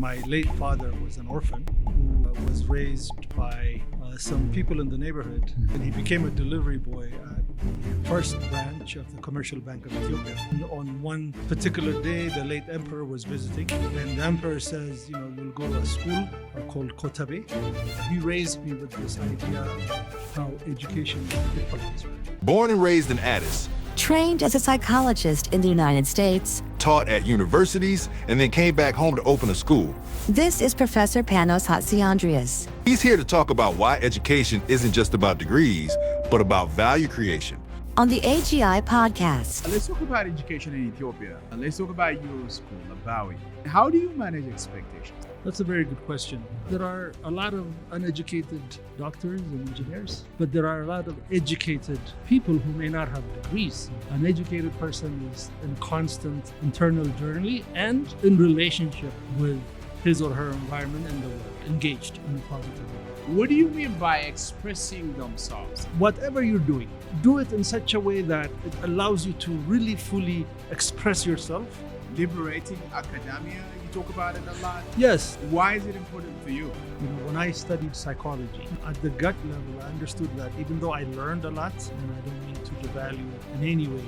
My late father was an orphan who was raised by some people in the neighborhood, and he became a delivery boy at the first branch of the Commercial Bank of Ethiopia. And on one particular day, the late emperor was visiting, and the emperor says, you'll go to a school called Kotabe. He raised me with this idea of how education is equalizer. Born and raised in Addis. Trained as a psychologist in the United States. Taught at universities, and then came back home to open a school. This is Professor Panos Hatziandreas. He's here to talk about why education isn't just about degrees, but about value creation. On the AGI Podcast. Let's talk about education in Ethiopia. Let's talk about your school, Lebawi. How do you manage expectations? That's a very good question. There are a lot of uneducated doctors and engineers, but there are a lot of educated people who may not have degrees. An educated person is in constant internal journey and in relationship with his or her environment and the world, engaged in a positive way. What do you mean by expressing themselves? Whatever you're doing, do it in such a way that it allows you to really fully express yourself. Liberating academia, you talk about it a lot. Yes. Why is it important for you? When I studied psychology, at the gut level, I understood that even though I learned a lot, and I don't mean to devalue in any way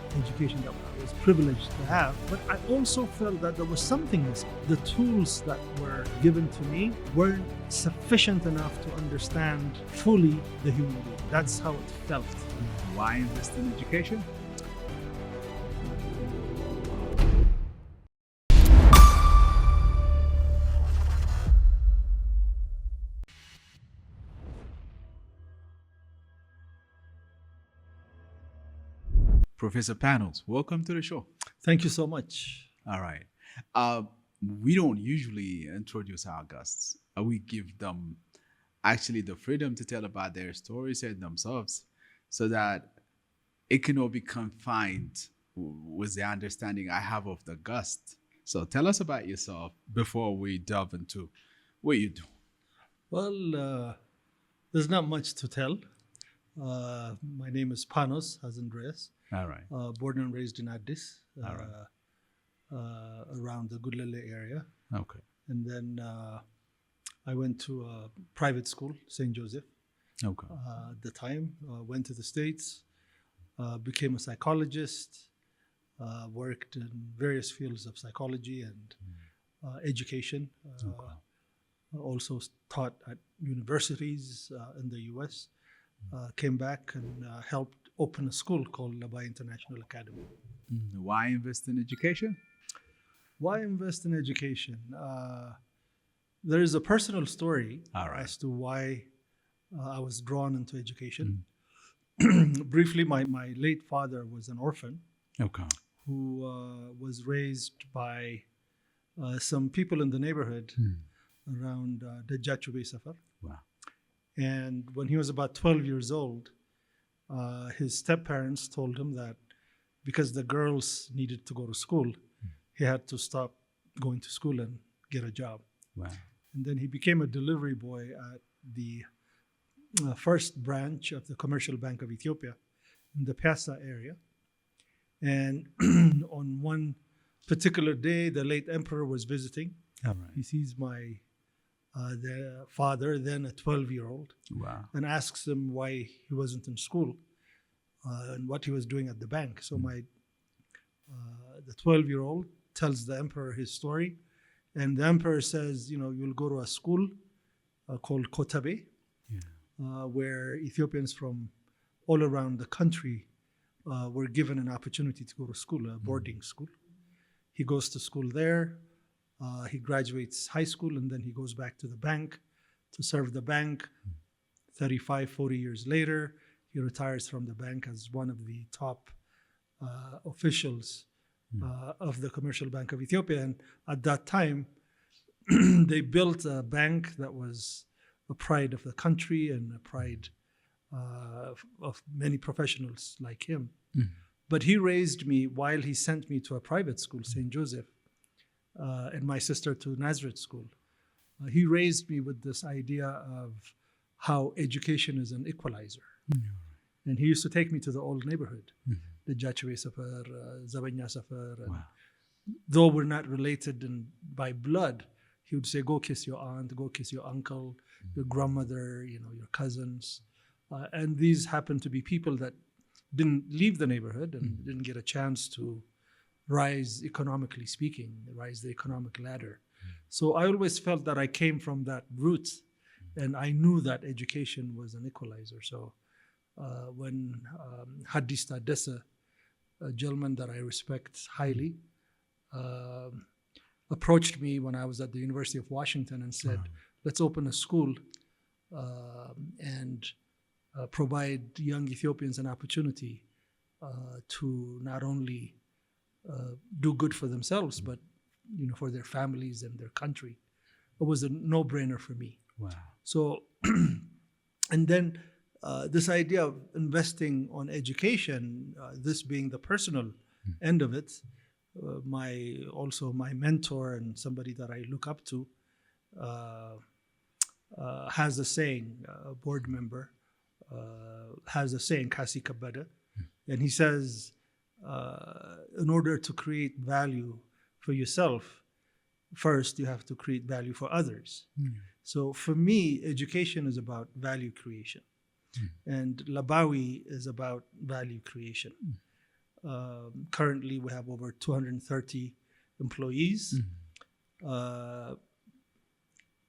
the education that I was privileged to have, but I also felt that there was something missing. The tools that were given to me weren't sufficient enough to understand fully the human being. That's how it felt. Why invest in education? Professor Panos, welcome to the show. Thank you so much. All right. We don't usually introduce our guests. We give them actually the freedom to tell about their stories and themselves so that it can all be confined with the understanding I have of the guest. So tell us about yourself before we delve into what you do. Well, there's not much to tell. My name is Panos Hatziandreas. All right. Born and raised in Addis, All right. around the Gulele area. Okay. And then I went to a private school, St. Joseph. Okay. At the time, went to the States, became a psychologist, worked in various fields of psychology and education. Also taught at universities in the U.S. Came back and helped open a school called Lebawi International Academy. Why invest in education? Why invest in education? There is a personal story as to why I was drawn into education. Briefly, my late father was an orphan who was raised by some people in the neighborhood around the Safar. Wow. And when he was about 12 years old, his step-parents told him that because the girls needed to go to school, he had to stop going to school and get a job. Wow. And then he became a delivery boy at the first branch of the Commercial Bank of Ethiopia in the Piazza area. And on one particular day, the late emperor was visiting. All right. He sees my the father, then a 12-year-old, Wow. and asks him why he wasn't in school and what he was doing at the bank. So the 12-year-old tells the emperor his story, and the emperor says, you'll go to a school called Kotabe, where Ethiopians from all around the country were given an opportunity to go to school, a boarding school. He goes to school there. He graduates high school, and then he goes back to the bank to serve the bank. 35, 40 years later, he retires from the bank as one of the top officials of the Commercial Bank of Ethiopia. And at that time, they built a bank that was a pride of the country and a pride of many professionals like him. But he raised me while he sent me to a private school, St. Joseph, and my sister to Nazareth School. He raised me with this idea of how education is an equalizer. And he used to take me to the old neighborhood, the Jachwe Safar, Zabanya Safar. Though we're not related by blood, he would say, go kiss your aunt, go kiss your uncle, your grandmother, your cousins. And these happened to be people that didn't leave the neighborhood and didn't get a chance to rise economically speaking, rise the economic ladder. So I always felt that I came from that root, and I knew that education was an equalizer. So when Haddis Tadessa, a gentleman that I respect highly, approached me when I was at the University of Washington and said, let's open a school and provide young Ethiopians an opportunity to not only do good for themselves, but for their families and their country. It was a no-brainer for me. Wow. So, and then this idea of investing on education, this being the personal end of it, my mentor and somebody that I look up to has a saying, a board member has a saying, Kasi Kabada, and he says, in order to create value for yourself, first you have to create value for others. So for me, education is about value creation. And Lebawi is about value creation. Currently, we have over 230 employees.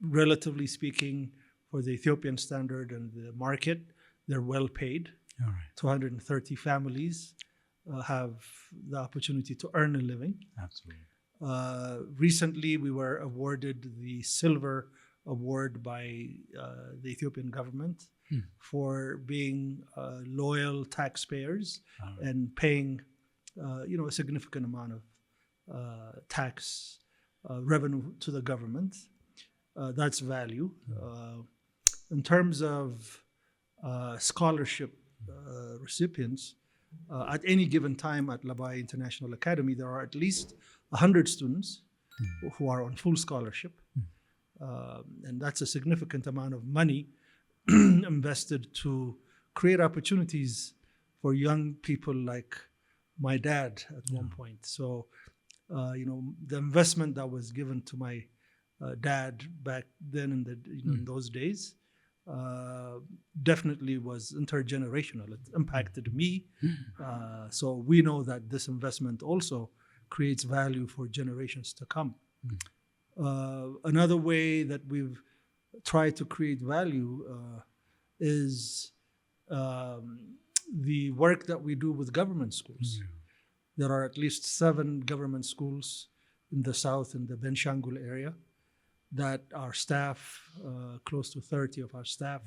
Relatively speaking, for the Ethiopian standard and the market, they're well paid. All right. 230 families have the opportunity to earn a living. Absolutely. Recently, we were awarded the Silver Award by the Ethiopian government for being loyal taxpayers and paying, a significant amount of tax revenue to the government. That's value. In terms of scholarship recipients, at any given time at Lebawi International Academy, there are at least 100 students who are on full scholarship. And that's a significant amount of money invested to create opportunities for young people like my dad at one point. So, the investment that was given to my dad back then in those days definitely was intergenerational. It impacted me. So we know that this investment also creates value for generations to come. Another way that we've tried to create value is the work that we do with government schools. There are at least 7 government schools in the south, in the Benshangul area, that our staff, close to 30 of our staff,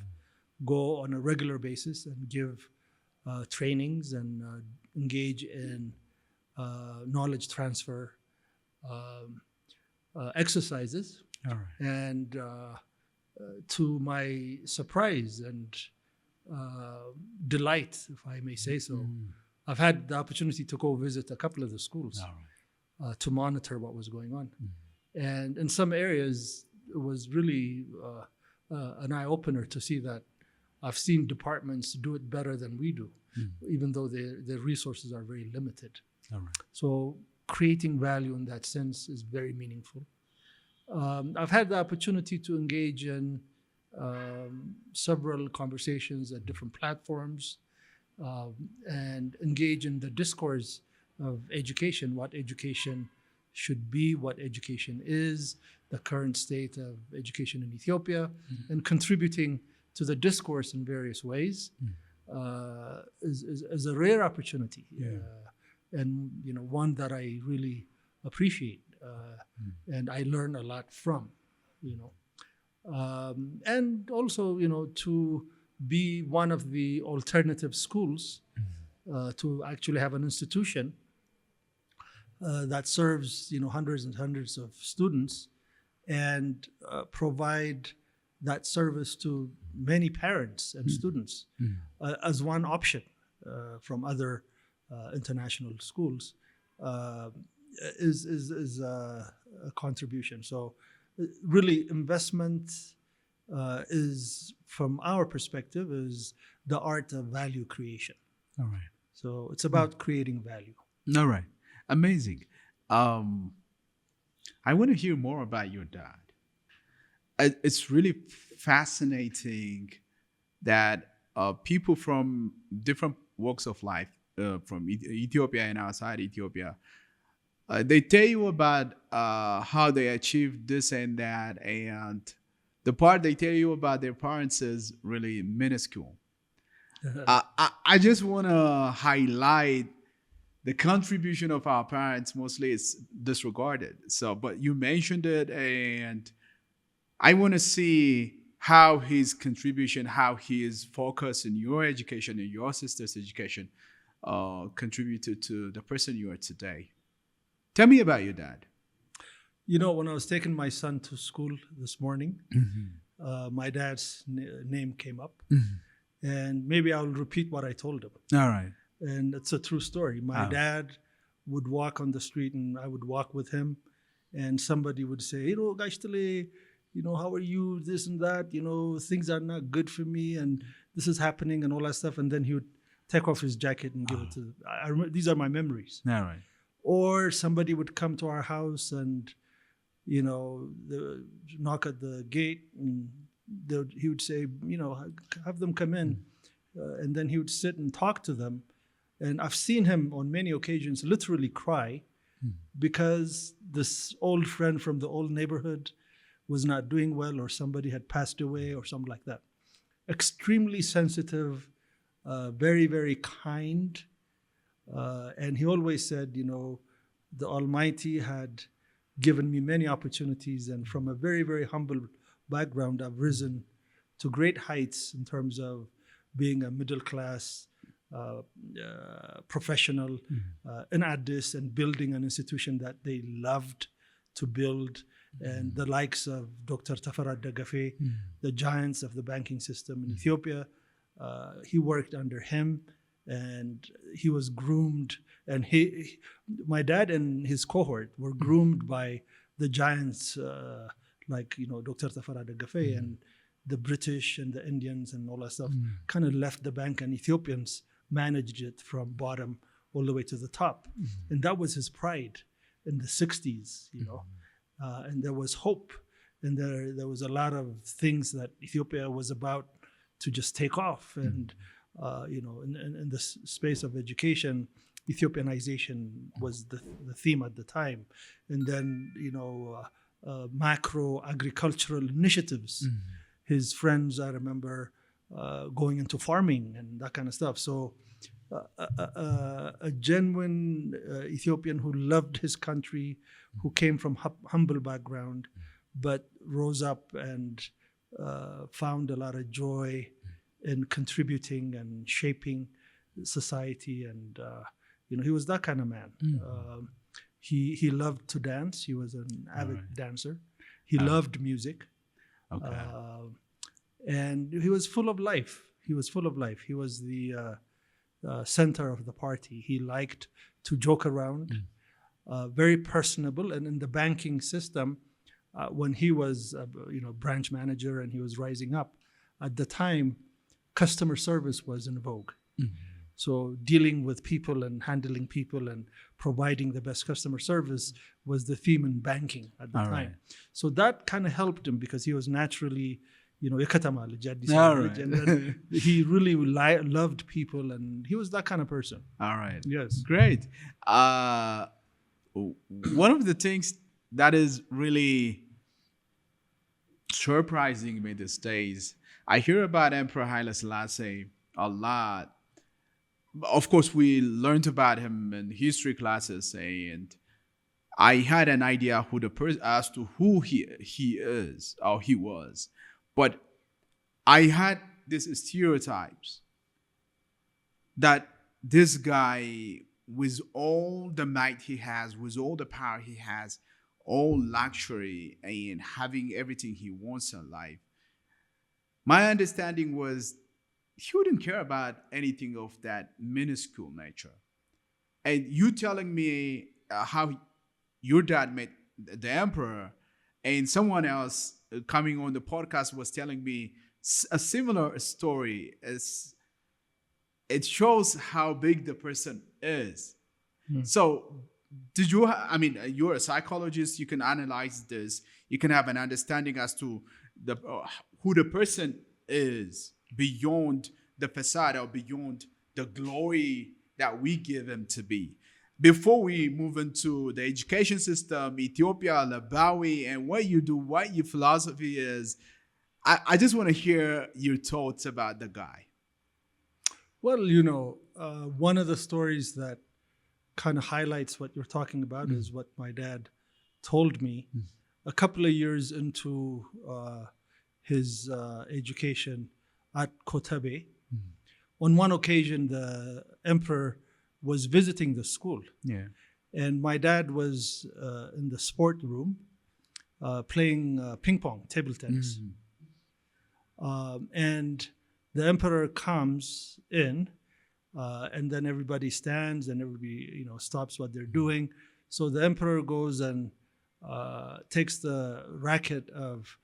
go on a regular basis and give trainings and engage in knowledge transfer exercises. All right. And to my surprise and delight, if I may say so, I've had the opportunity to go visit a couple of the schools to monitor what was going on. And in some areas, it was really an eye-opener to see that I've seen departments do it better than we do, even though their resources are very limited. All right. So creating value in that sense is very meaningful. I've had the opportunity to engage in several conversations at different platforms and engage in the discourse of education, what education should be, what education is, the current state of education in Ethiopia, and contributing to the discourse in various ways is a rare opportunity, and one that I really appreciate, and I learn a lot from, and also to be one of the alternative schools, to actually have an institution that serves hundreds and hundreds of students and provide that service to many parents and students as one option from other international schools is a contribution. So really investment is, from our perspective, is the art of value creation. All right. So it's about creating value. All right. Amazing. I want to hear more about your dad. it's really fascinating that people from different walks of life, from Ethiopia and outside Ethiopia, they tell you about how they achieved this and that, and the part they tell you about their parents is really minuscule. I just want to highlight the contribution of our parents. Mostly is disregarded. So, but you mentioned it, and I want to see how his contribution, how his focus in your education and your sister's education contributed to the person you are today. Tell me about your dad. You know, when I was taking my son to school this morning, my dad's name came up. And maybe I'll repeat what I told him. All right. And it's a true story. My dad would walk on the street and I would walk with him. And somebody would say, Gashtale, how are you? This and that, things are not good for me. And this is happening and all that stuff. And then he would take off his jacket and give it to I remember, these are my memories. All right. Or somebody would come to our house and, knock at the gate and he would say, have them come in. And then he would sit and talk to them. And I've seen him on many occasions literally cry because this old friend from the old neighborhood was not doing well, or somebody had passed away or something like that. Extremely sensitive, very, very kind. And he always said, the Almighty had given me many opportunities, and from a very, very humble background, I've risen to great heights in terms of being a middle class professional in Addis and building an institution that they loved to build, and the likes of Dr. Tafarat Dagafe, the giants of the banking system in Ethiopia. He worked under him, and he was groomed, and my dad and his cohort were groomed by the giants like Dr. Tafarat Dagafe, and the British and the Indians and all that stuff kind of left the bank, and Ethiopians managed it from bottom all the way to the top. And that was his pride in the 60s, and there was hope, and there was a lot of things that Ethiopia was about to just take off. And in the space of education, Ethiopianization was the theme at the time. And then macro agricultural initiatives. His friends, I remember, going into farming and that kind of stuff. So a genuine Ethiopian who loved his country, who came from humble background, but rose up and found a lot of joy in contributing and shaping society. And he was that kind of man. He loved to dance. He was an avid dancer. He loved music. Okay. And he was full of life. He was the center of the party. He liked to joke around, very personable. And in the banking system, when he was branch manager and he was rising up, at the time, customer service was in vogue. So dealing with people and handling people and providing the best customer service was the theme in banking at the time. Right. So that kind of helped him because he was naturally, Yakatama, and then he really loved people, and he was that kind of person. All right. Yes. Great. One of the things that is really surprising me these days, I hear about Emperor Haile Selassie a lot. Of course, we learned about him in history classes, and I had an idea as to who he is or he was, but I had these stereotypes that this guy, with all the might he has, with all the power he has, all luxury and having everything he wants in life, my understanding was he wouldn't care about anything of that minuscule nature. And you telling me how your dad met the emperor, and someone else coming on the podcast was telling me a similar story. It shows how big the person is. So did you, you're a psychologist, you can analyze this. you can have an understanding as to who the person is beyond the facade or beyond the glory that we give him to be. Before we move into the education system, Ethiopia, Lebawi, and what you do, what your philosophy is, I just want to hear your thoughts about the guy. Well, one of the stories that kind of highlights what you're talking about is what my dad told me a couple of years into his education at Kotabe. On one occasion, the emperor was visiting the school. Yeah. And my dad was in the sport room playing ping pong, table tennis. And the emperor comes in, and then everybody stands and everybody, stops what they're doing. So the emperor goes and takes the racket of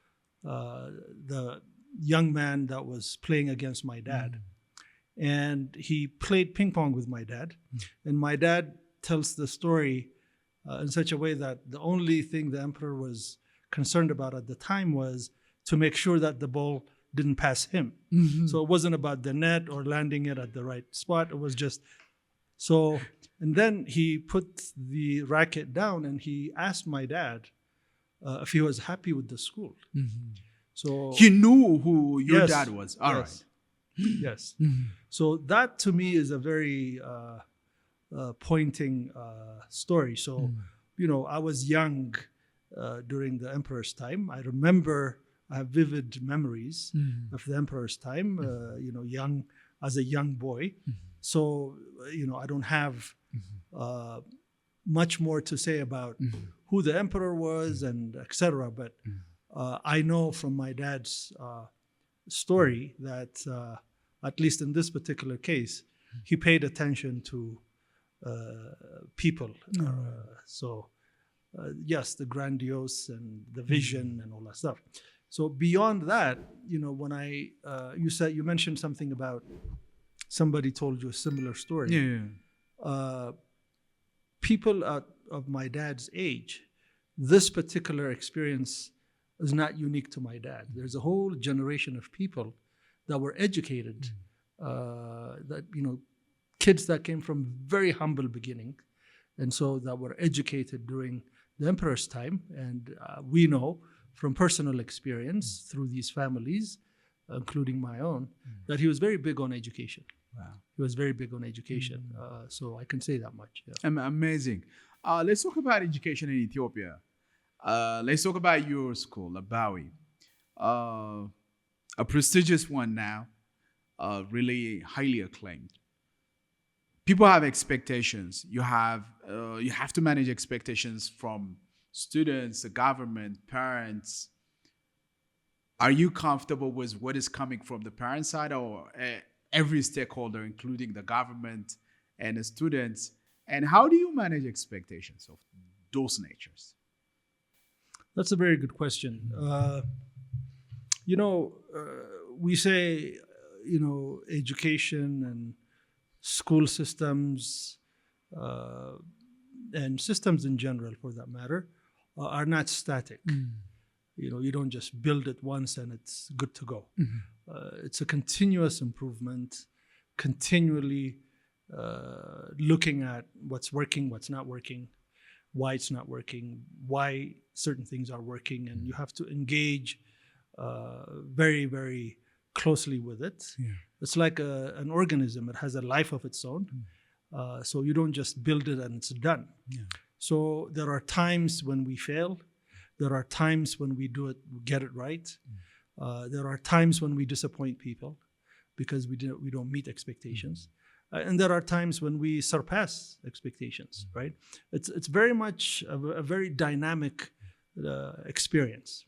the young man that was playing against my dad. And he played ping pong with my dad. And my dad tells the story in such a way that the only thing the emperor was concerned about at the time was to make sure that the ball didn't pass him. So it wasn't about the net or landing it at the right spot. It was just so. And then he put the racket down and he asked my dad if he was happy with the school. So he knew who your dad was. All right. Yes. So that to me is a very pointing story. So, I was young during the emperor's time. I remember, I have vivid memories of the emperor's time, young, as a young boy. So, I don't have much more to say about who the emperor was and etc. But I know from my dad's story that at least in this particular case, he paid attention to people. Yes, the grandiose and the vision and all that stuff. So beyond that, when you mentioned something about somebody told you a similar story. People of my dad's age, this particular experience is not unique to my dad. There's a whole generation of people that were educated, kids that came from very humble beginning, and so that were educated during the emperor's time. And we know from personal experience through these families, including my own, that he was very big on education. Wow. He was very big on education. So I can say that much. Yeah. Amazing. Let's talk about education in Ethiopia. Let's talk about your school, Lebawi. A prestigious one now, really highly acclaimed. People have expectations. You have to manage expectations from students, the government, parents. Are you comfortable with what is coming from the parent side or every stakeholder, including the government and the students? And how do you manage expectations of those natures? That's a very good question. We say, education and school systems and systems in general, for that matter, are not static. You don't just build it once and it's good to go. It's a continuous improvement, continually looking at what's working, what's not working, why it's not working, why certain things are working, and you have to engage very, very closely with it. It's like an organism. It has a life of its own. So you don't just build it and it's done. So there are times when we fail. There are times when we get it right. There are times when we disappoint people because we don't meet expectations. And there are times when we surpass expectations, right? It's very much a very dynamic experience.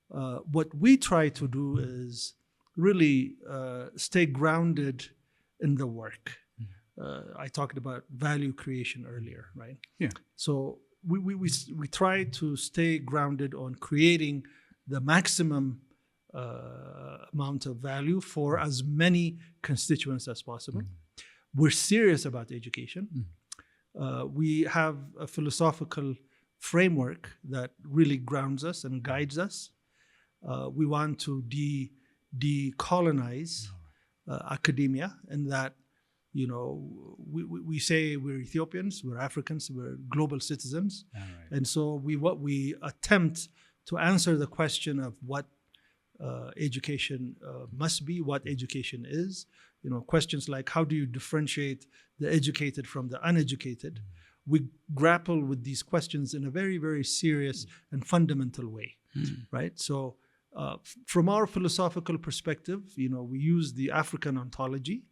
What we try to do is really stay grounded in the work. I talked about value creation earlier, right? So we try to stay grounded on creating the maximum amount of value for as many constituents as possible. We're serious about education. We have a philosophical framework that really grounds us and guides us. We want to decolonize academia, and that, we say we're Ethiopians, we're Africans, we're global citizens. And so we attempt to answer the question of what education must be, what education is. Questions like, how do you differentiate the educated from the uneducated? We grapple with these questions in a very, very serious and fundamental way, right? So from our philosophical perspective, we use the African ontology.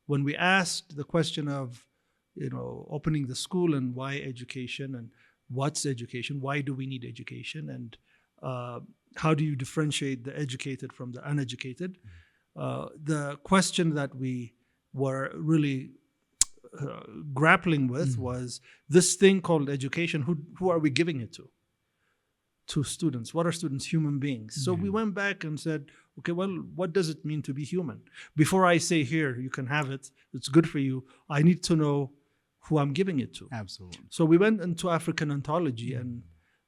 When we asked the question of, opening the school and why education and what's education, why do we need education, and how do you differentiate the educated from the uneducated? The question that we were really grappling with was this thing called education. Who are we giving it to? To students. What are students? Human beings. So we went back and said, okay, well, what does it mean to be human? Before I say, here, you can have it, it's good for you, I need to know who I'm giving it to. Absolutely. So we went into African ontology and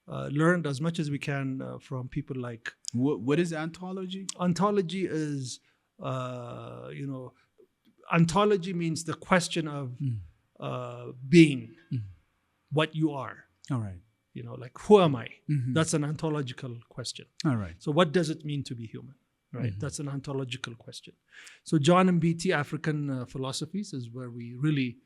learned as much as we can from people like... What is ontology? Ontology is, ontology means the question of being, what you are. All right. Like, who am I? That's an ontological question. All right. So what does it mean to be human? Right? That's an ontological question. So John Mbiti, African philosophies, is where we really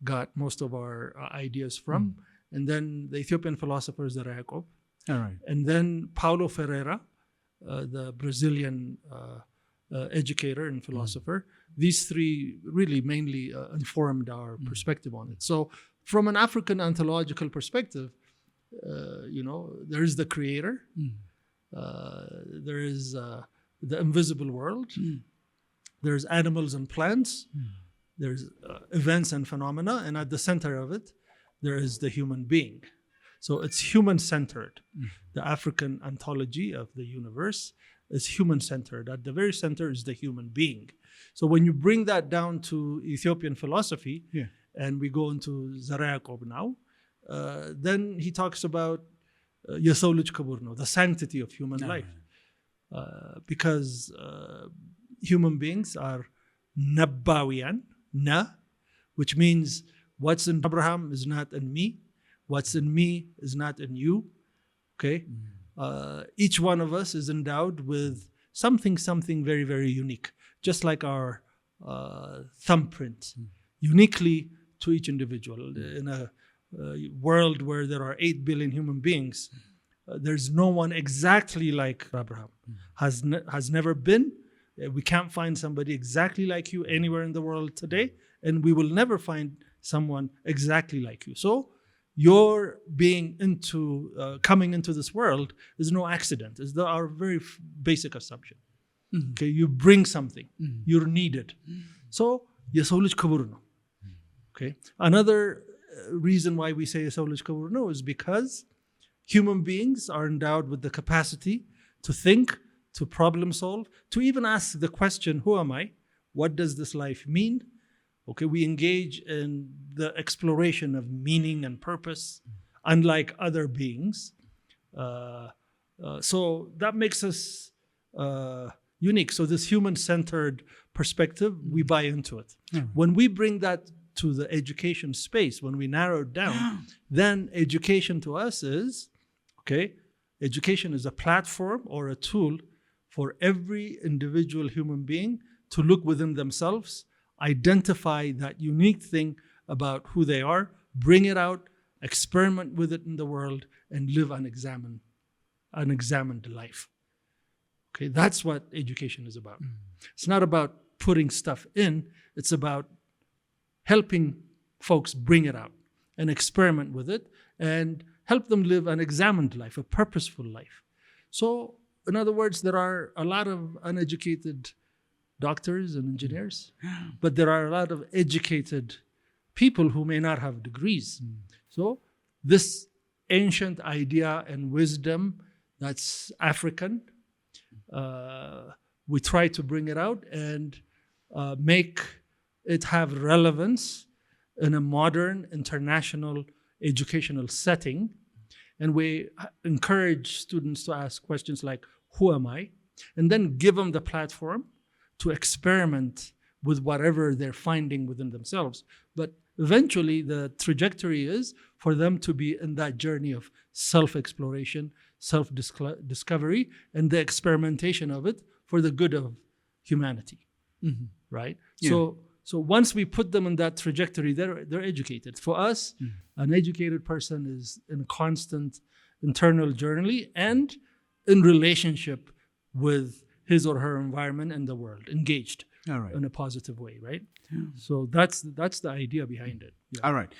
got most of our ideas from. And then the Ethiopian philosopher, Zara Yacob. All right. And then Paulo Ferreira, the Brazilian educator and philosopher. These three really mainly informed our perspective on it. So from an African ontological perspective, there is the creator, there is the invisible world, there's animals and plants, there's events and phenomena, and at the center of it, there is the human being. So it's human-centered. The African ontology of the universe is human-centered. At the very center is the human being. So when you bring that down to Ethiopian philosophy, and we go into Zara Yacob now, then he talks about Yesoluj Kaburno, the sanctity of human life. Because human beings are Nabbawiyan, which means what's in Abraham is not in me, what's in me is not in you. Okay? Each one of us is endowed with something very, very unique, just like our thumbprint, uniquely to each individual. In a world where there are 8 billion human beings, there's no one exactly like Abraham. Has never been. We can't find somebody exactly like you anywhere in the world today, and we will never find someone exactly like you. So your being coming into this world is no accident. It's our very basic assumption. Okay, you bring something. You're needed. So Yesoluj Kaburno. Okay. Another reason why we say Yesoluj Kaburno is because human beings are endowed with the capacity to think, to problem solve, to even ask the question, who am I? What does this life mean? Okay, we engage in the exploration of meaning and purpose, unlike other beings. So that makes us unique. So this human-centered perspective, we buy into it. When we bring that to the education space, when we narrow it down, then education to us is, education is a platform or a tool for every individual human being to look within themselves, identify that unique thing about who they are, bring it out, experiment with it in the world, and live an examined life. Okay, that's what education is about. It's not about putting stuff in, it's about helping folks bring it out and experiment with it and help them live an examined life, a purposeful life. So, in other words, there are a lot of uneducated doctors and engineers, but there are a lot of educated people who may not have degrees. So this ancient idea and wisdom that's African, we try to bring it out and make it have relevance in a modern international educational setting. And we encourage students to ask questions like, who am I? And then give them the platform to experiment with whatever they're finding within themselves. But eventually, the trajectory is for them to be in that journey of self-exploration, self-discovery, and the experimentation of it for the good of humanity, right? Yeah. So once we put them in that trajectory, they're educated. For us, an educated person is in a constant internal journey and in relationship with his or her environment and the world, engaged in a positive way, right? Yeah. So that's the idea behind it. Yeah. All right.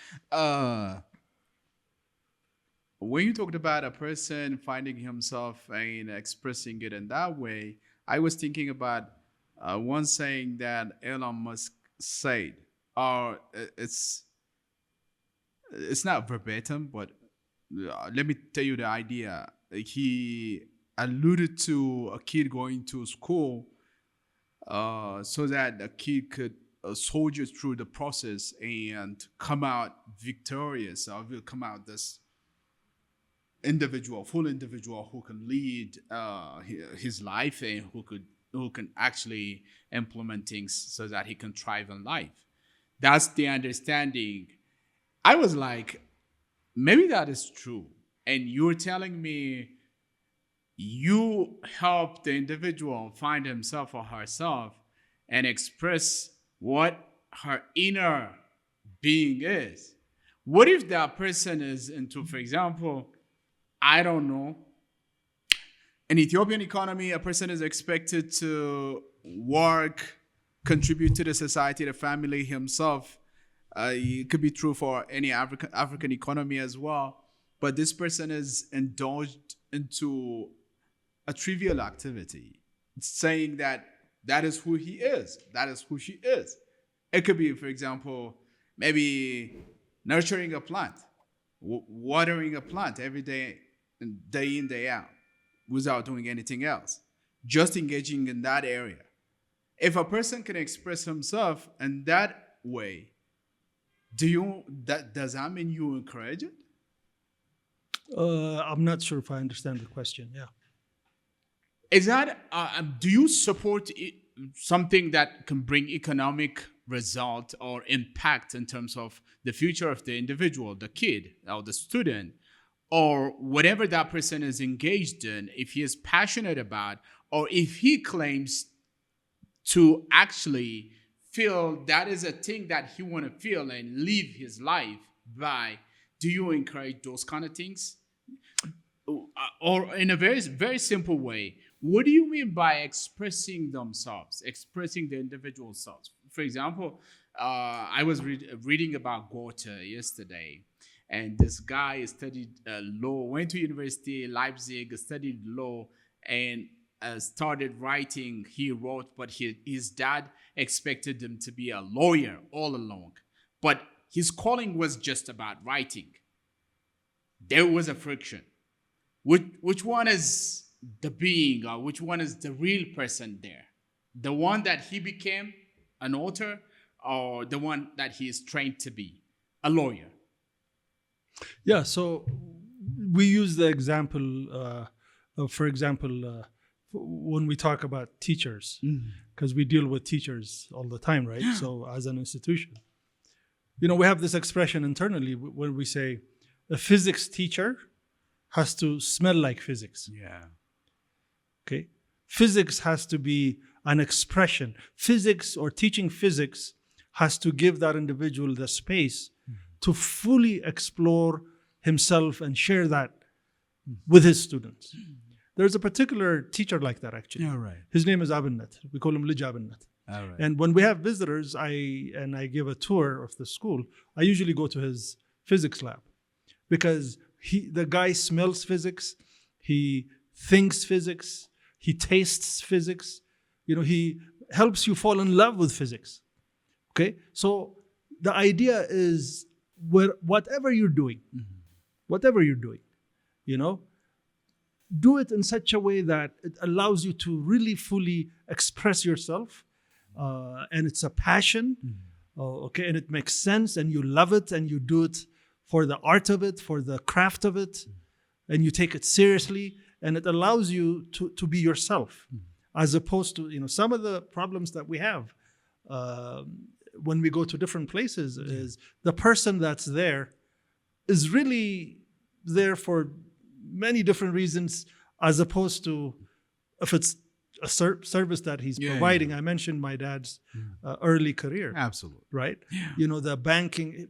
When you talked about a person finding himself and expressing it in that way, I was thinking about one saying that Elon Musk said, or it's not verbatim, but let me tell you the idea. He alluded to a kid going to school so that the kid could soldier through the process and come out victorious, or will come out this full individual who can lead his life and who can actually implement things so that he can thrive in life. That's the understanding. I was like, maybe that is true. And you're telling me you help the individual find himself or herself and express what her inner being is. What if that person is into, for example, I don't know, in Ethiopian economy, a person is expected to work, contribute to the society, the family, himself. It could be true for any African economy as well. But this person is indulged into a trivial activity, saying that is who he is, that is who she is. It could be, for example, maybe nurturing a plant, watering a plant every day in, day out, without doing anything else, just engaging in that area. If a person can express himself in that way, does that mean you encourage it? I'm not sure if I understand the question. Yeah. Is that do you support something that can bring economic result or impact in terms of the future of the individual, the kid or the student, or whatever that person is engaged in, if he is passionate about, or if he claims to actually feel that is a thing that he want to feel and live his life by? Do you encourage those kind of things? Or in a very, very simple way, what do you mean by expressing themselves, expressing the individual selves? For example, I was reading about Goethe yesterday, and this guy studied law, went to university, Leipzig, studied law, and started writing. He wrote, but his dad expected him to be a lawyer all along. But his calling was just about writing. There was a friction. Which one is the being, or which one is the real person there? The one that he became, an author, or the one that he is trained to be, a lawyer? Yeah, so we use the example, for example, when we talk about teachers, because we deal with teachers all the time, right? Yeah. So as an institution, we have this expression internally when we say a physics teacher has to smell like physics. Yeah. Okay. Physics has to be an expression. Physics, or teaching physics, has to give that individual the space to fully explore himself and share that with his students. There's a particular teacher like that, actually. Yeah, right. His name is Abinat. We call him Lij Abinat. All right. And when we have visitors, I give a tour of the school, I usually go to his physics lab, because the guy smells physics, he thinks physics, he tastes physics. He helps you fall in love with physics. Okay, so the idea is, whatever you're doing, do it in such a way that it allows you to really fully express yourself, and it's a passion, okay, and it makes sense, and you love it, and you do it for the art of it, for the craft of it, and you take it seriously, and it allows you to be yourself, as opposed to, some of the problems that we have when we go to different places is the person that's there is really there for many different reasons, as opposed to if it's a service that he's providing. I mentioned my dad's early career. Absolutely. Right? Yeah. The banking,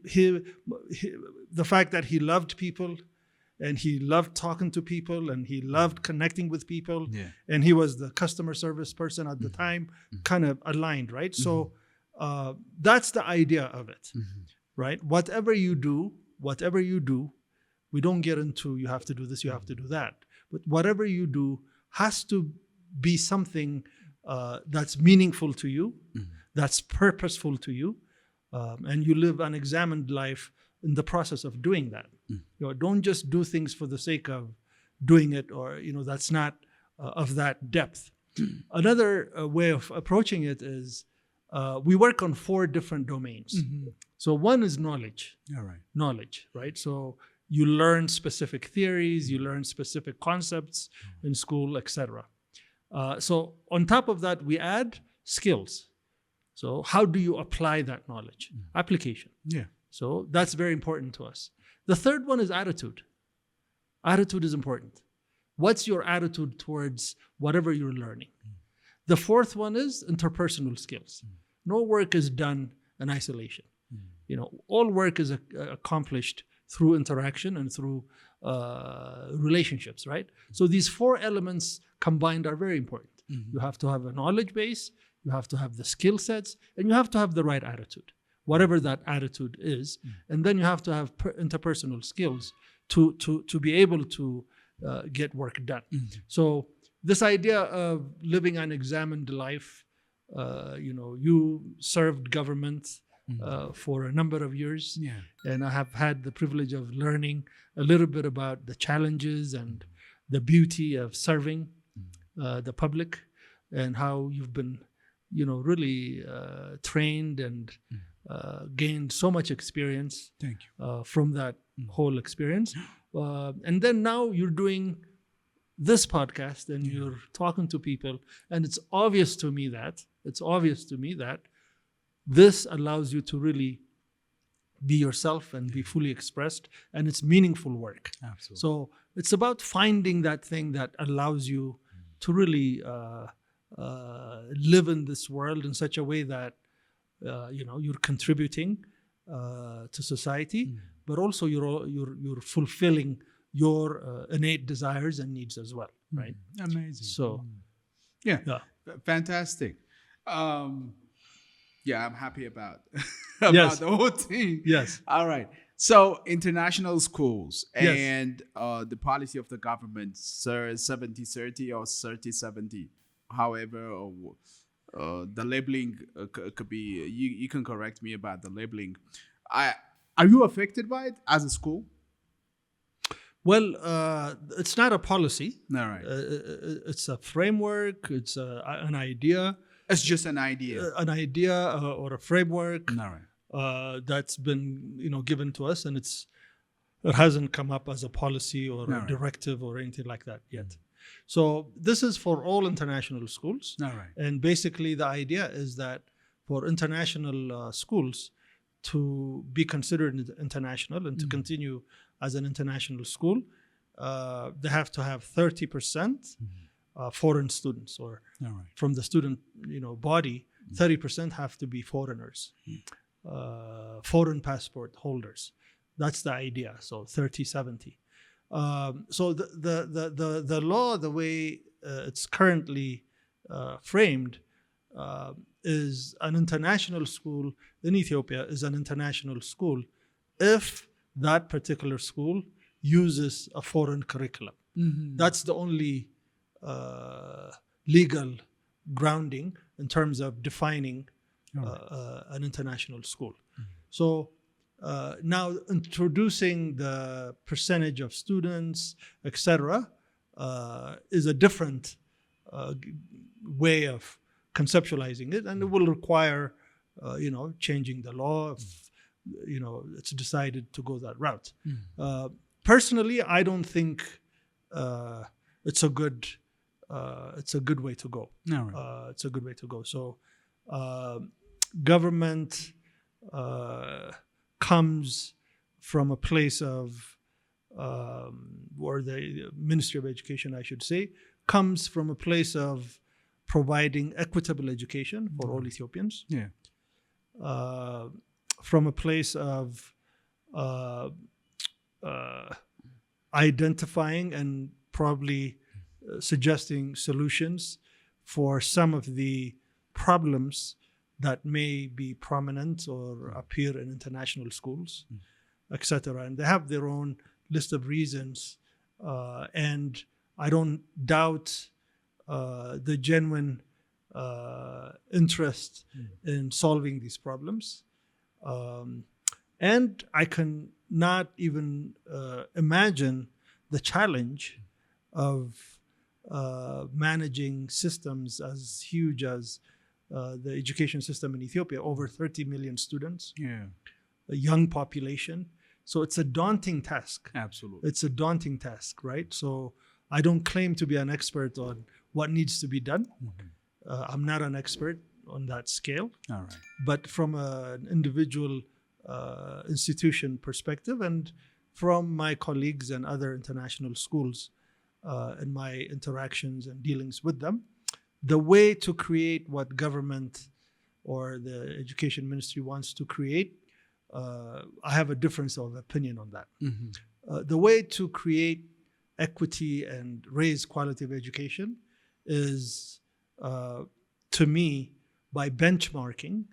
the fact that he loved people, and he loved talking to people, and he loved connecting with people, and he was the customer service person at the time, kind of aligned, right? So that's the idea of it, right? Whatever you do, we don't get into you have to do this, you have to do that. But whatever you do has to be something that's meaningful to you, that's purposeful to you, and you live an examined life in the process of doing that. Don't just do things for the sake of doing it, or that's not of that depth. Another way of approaching it is we work on 4 different domains. So one is knowledge. All right. Knowledge, right? So you learn specific theories, you learn specific concepts in school, etc. So on top of that, we add skills. So how do you apply that knowledge? Application. Yeah. So that's very important to us. The third one is attitude. Attitude is important. What's your attitude towards whatever you're learning? The fourth one is interpersonal skills. No work is done in isolation. All work is accomplished through interaction and through relationships, right? So these 4 elements combined are very important. You have to have a knowledge base, you have to have the skill sets, and you have to have the right attitude, whatever that attitude is. And then you have to have interpersonal skills to be able to get work done. So this idea of living an examined life, you served government for a number of years, and I have had the privilege of learning a little bit about the challenges and the beauty of serving the public, and how you've been, really trained and gained so much experience. Thank you. From that whole experience. And then now you're doing this podcast, and you're talking to people, and it's obvious to me that this allows you to really be yourself and be fully expressed, and it's meaningful work. Absolutely. So it's about finding that thing that allows you to really live in this world in such a way that you're contributing to society, but also you're fulfilling your innate desires and needs as well, right? Amazing. So, fantastic. I'm happy about Yes. the whole thing. Yes. All right. So international schools Yes. and the policy of the government, 70-30 or 30-70, however, the labeling could be. You can correct me about the labeling. Are you affected by it as a school? Well, it's not a policy. All right. It's a framework. It's an idea. It's just an idea. Or a framework. All right. That's been given to us, and it hasn't come up as a policy or a directive or anything like that yet. So this is for all international schools. All right. And basically the idea is that for international schools to be considered international and to continue as an international school, they have to have 30% foreign students, or from the student body, 30% have to be foreigners, foreign passport holders. That's the idea. So 30-70. So the law, the way it's currently framed, is an international school in Ethiopia is an international school if that particular school uses a foreign curriculum. That's the only legal grounding in terms of defining an international school. So now introducing the percentage of students, etc., is a different way of conceptualizing it, and it will require, changing the law if, it's decided to go that route. Personally, I don't think it's a good way to go. All right. It's a good way to go. So government comes from a place of, or the Ministry of Education, I should say, comes from a place of providing equitable education for all Ethiopians. Yeah. From a place of identifying and probably suggesting solutions for some of the problems that may be prominent or appear in international schools, etc. And they have their own list of reasons, and I don't doubt the genuine interest in solving these problems. And I can not even imagine the challenge of managing systems as huge as the education system in Ethiopia, over 30 million students, a young population. So it's a daunting task. Absolutely. It's a daunting task, right? So I don't claim to be an expert on what needs to be done. I'm not an expert on that scale. All right. But from an individual institution perspective, and from my colleagues and other international schools in my interactions and dealings with them, the way to create what government or the education ministry wants to create, I have a difference of opinion on that. The way to create equity and raise quality of education is, to me, by benchmarking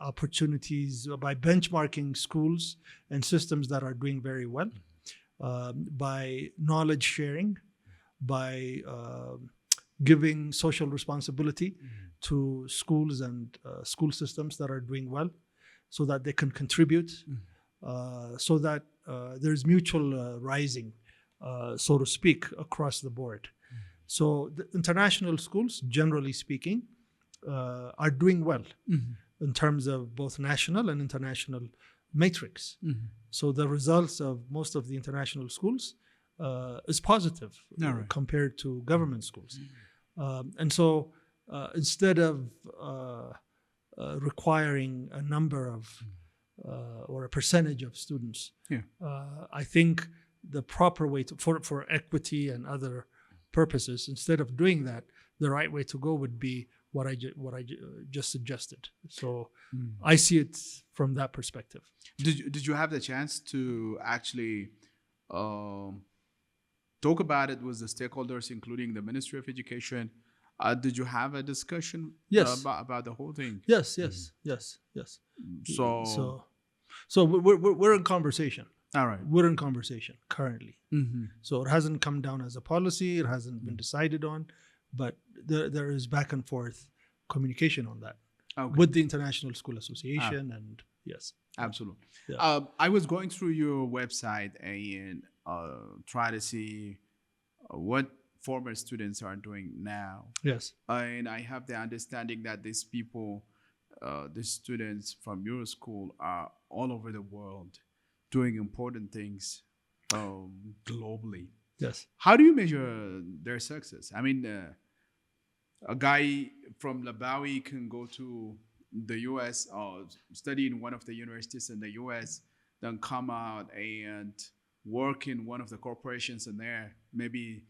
opportunities, by benchmarking schools and systems that are doing very well, by knowledge sharing, by giving social responsibility to schools and school systems that are doing well, so that they can contribute, so that there's mutual rising, so to speak, across the board. So the international schools, generally speaking, are doing well in terms of both national and international matrix. So the results of most of the international schools is positive compared to government schools. And so instead of requiring a number of or a percentage of students, I think the proper way to, for equity and other purposes, instead of doing that, the right way to go would be what I just suggested. So I see it from that perspective. Did you have the chance to actually talk about it with the stakeholders, including the Ministry of Education? Did you have a discussion about the whole thing? Yes. So we're in conversation. All right. We're in conversation currently. So it hasn't come down as a policy. It hasn't been decided on, but there is back and forth communication on that with the International School Association. And yes. Absolutely. Yeah. I was going through your website and try to see what former students are doing now. Yes. And I have the understanding that these people, the students from your school, are all over the world doing important things globally. Yes. How do you measure their success? I mean, a guy from Lebawi can go to the US or study in one of the universities in the US, then come out and work in one of the corporations in there, maybe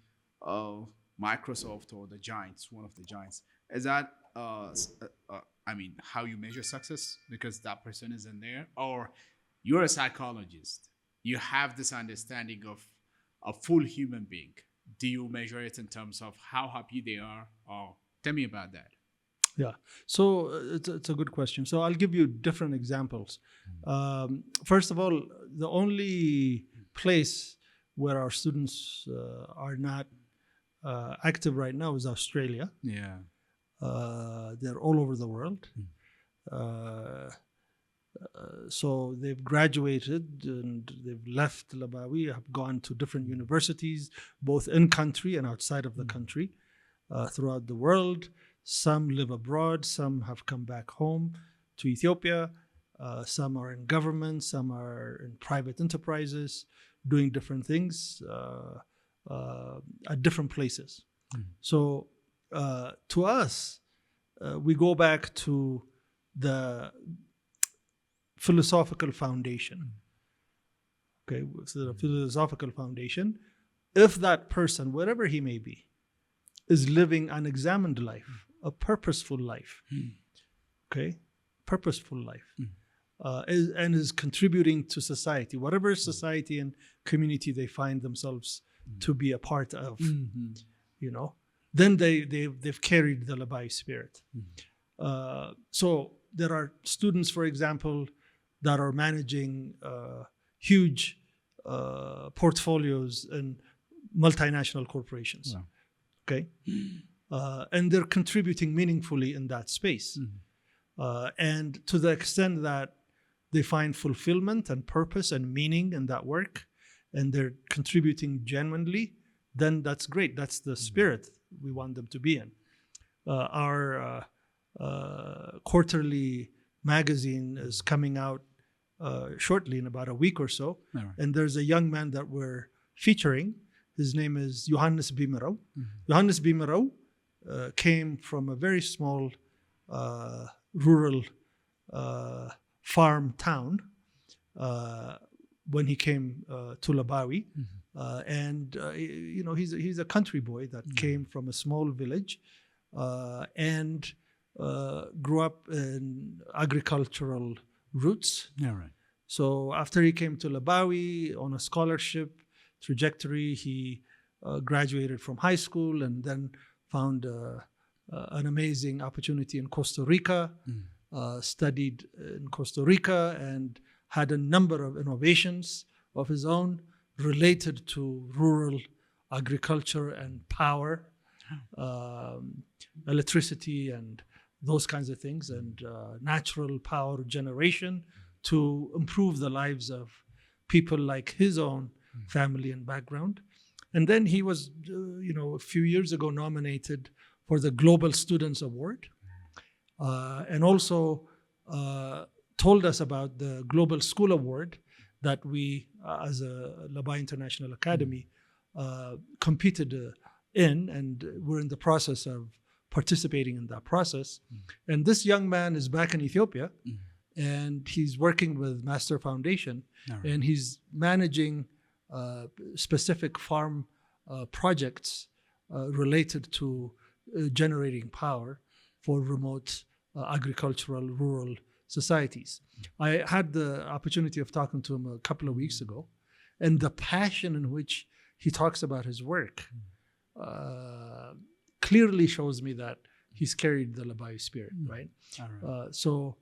Microsoft or the giants, one of the giants. Is that, I mean, how you measure success? Because that person is in there? Or you're a psychologist, you have this understanding of a full human being. Do you measure it in terms of how happy they are? Or tell me about that. Yeah, so it's a good question. So I'll give you different examples. First of all, the only place where our students are not active right now is Australia. Yeah. They're all over the world. So they've graduated and they've left Lebawi, have gone to different universities, both in country and outside of the country, throughout the world. Some live abroad, some have come back home to Ethiopia, some are in government, some are in private enterprises, doing different things at different places. So to us, we go back to the philosophical foundation. Okay, so the philosophical foundation. If that person, wherever he may be, is living an examined life, a purposeful life, okay, purposeful life, and is contributing to society, whatever society and community they find themselves to be a part of, you know, then they've carried the Lebawi spirit. So there are students, for example, that are managing huge portfolios in multinational corporations. Wow. Okay, and they're contributing meaningfully in that space, and to the extent that they find fulfillment and purpose and meaning in that work, and they're contributing genuinely, then that's great. That's the spirit we want them to be in. Our quarterly magazine is coming out shortly, in about a week or so, and there's a young man that we're featuring. His name is Johannes Bimerau. Johannes Bimerau came from a very small rural farm town when he came to Lebawi, and you know, he's a country boy that came from a small village and grew up in agricultural roots. So after he came to Lebawi on a scholarship trajectory, he graduated from high school and then found an amazing opportunity in Costa Rica, studied in Costa Rica, and had a number of innovations of his own related to rural agriculture and power, electricity and those kinds of things, and natural power generation to improve the lives of people like his own family and background. And then he was, a few years ago nominated for the Global Students Award, and also told us about the Global School Award that we, as a Lebawi International Academy, competed in, and we're in the process of participating in that process. And this young man is back in Ethiopia, and he's working with Master Foundation, and he's managing specific farm projects related to generating power for remote agricultural rural societies. I had the opportunity of talking to him a couple of weeks ago, and the passion in which he talks about his work clearly shows me that he's carried the Lebawi spirit, right? So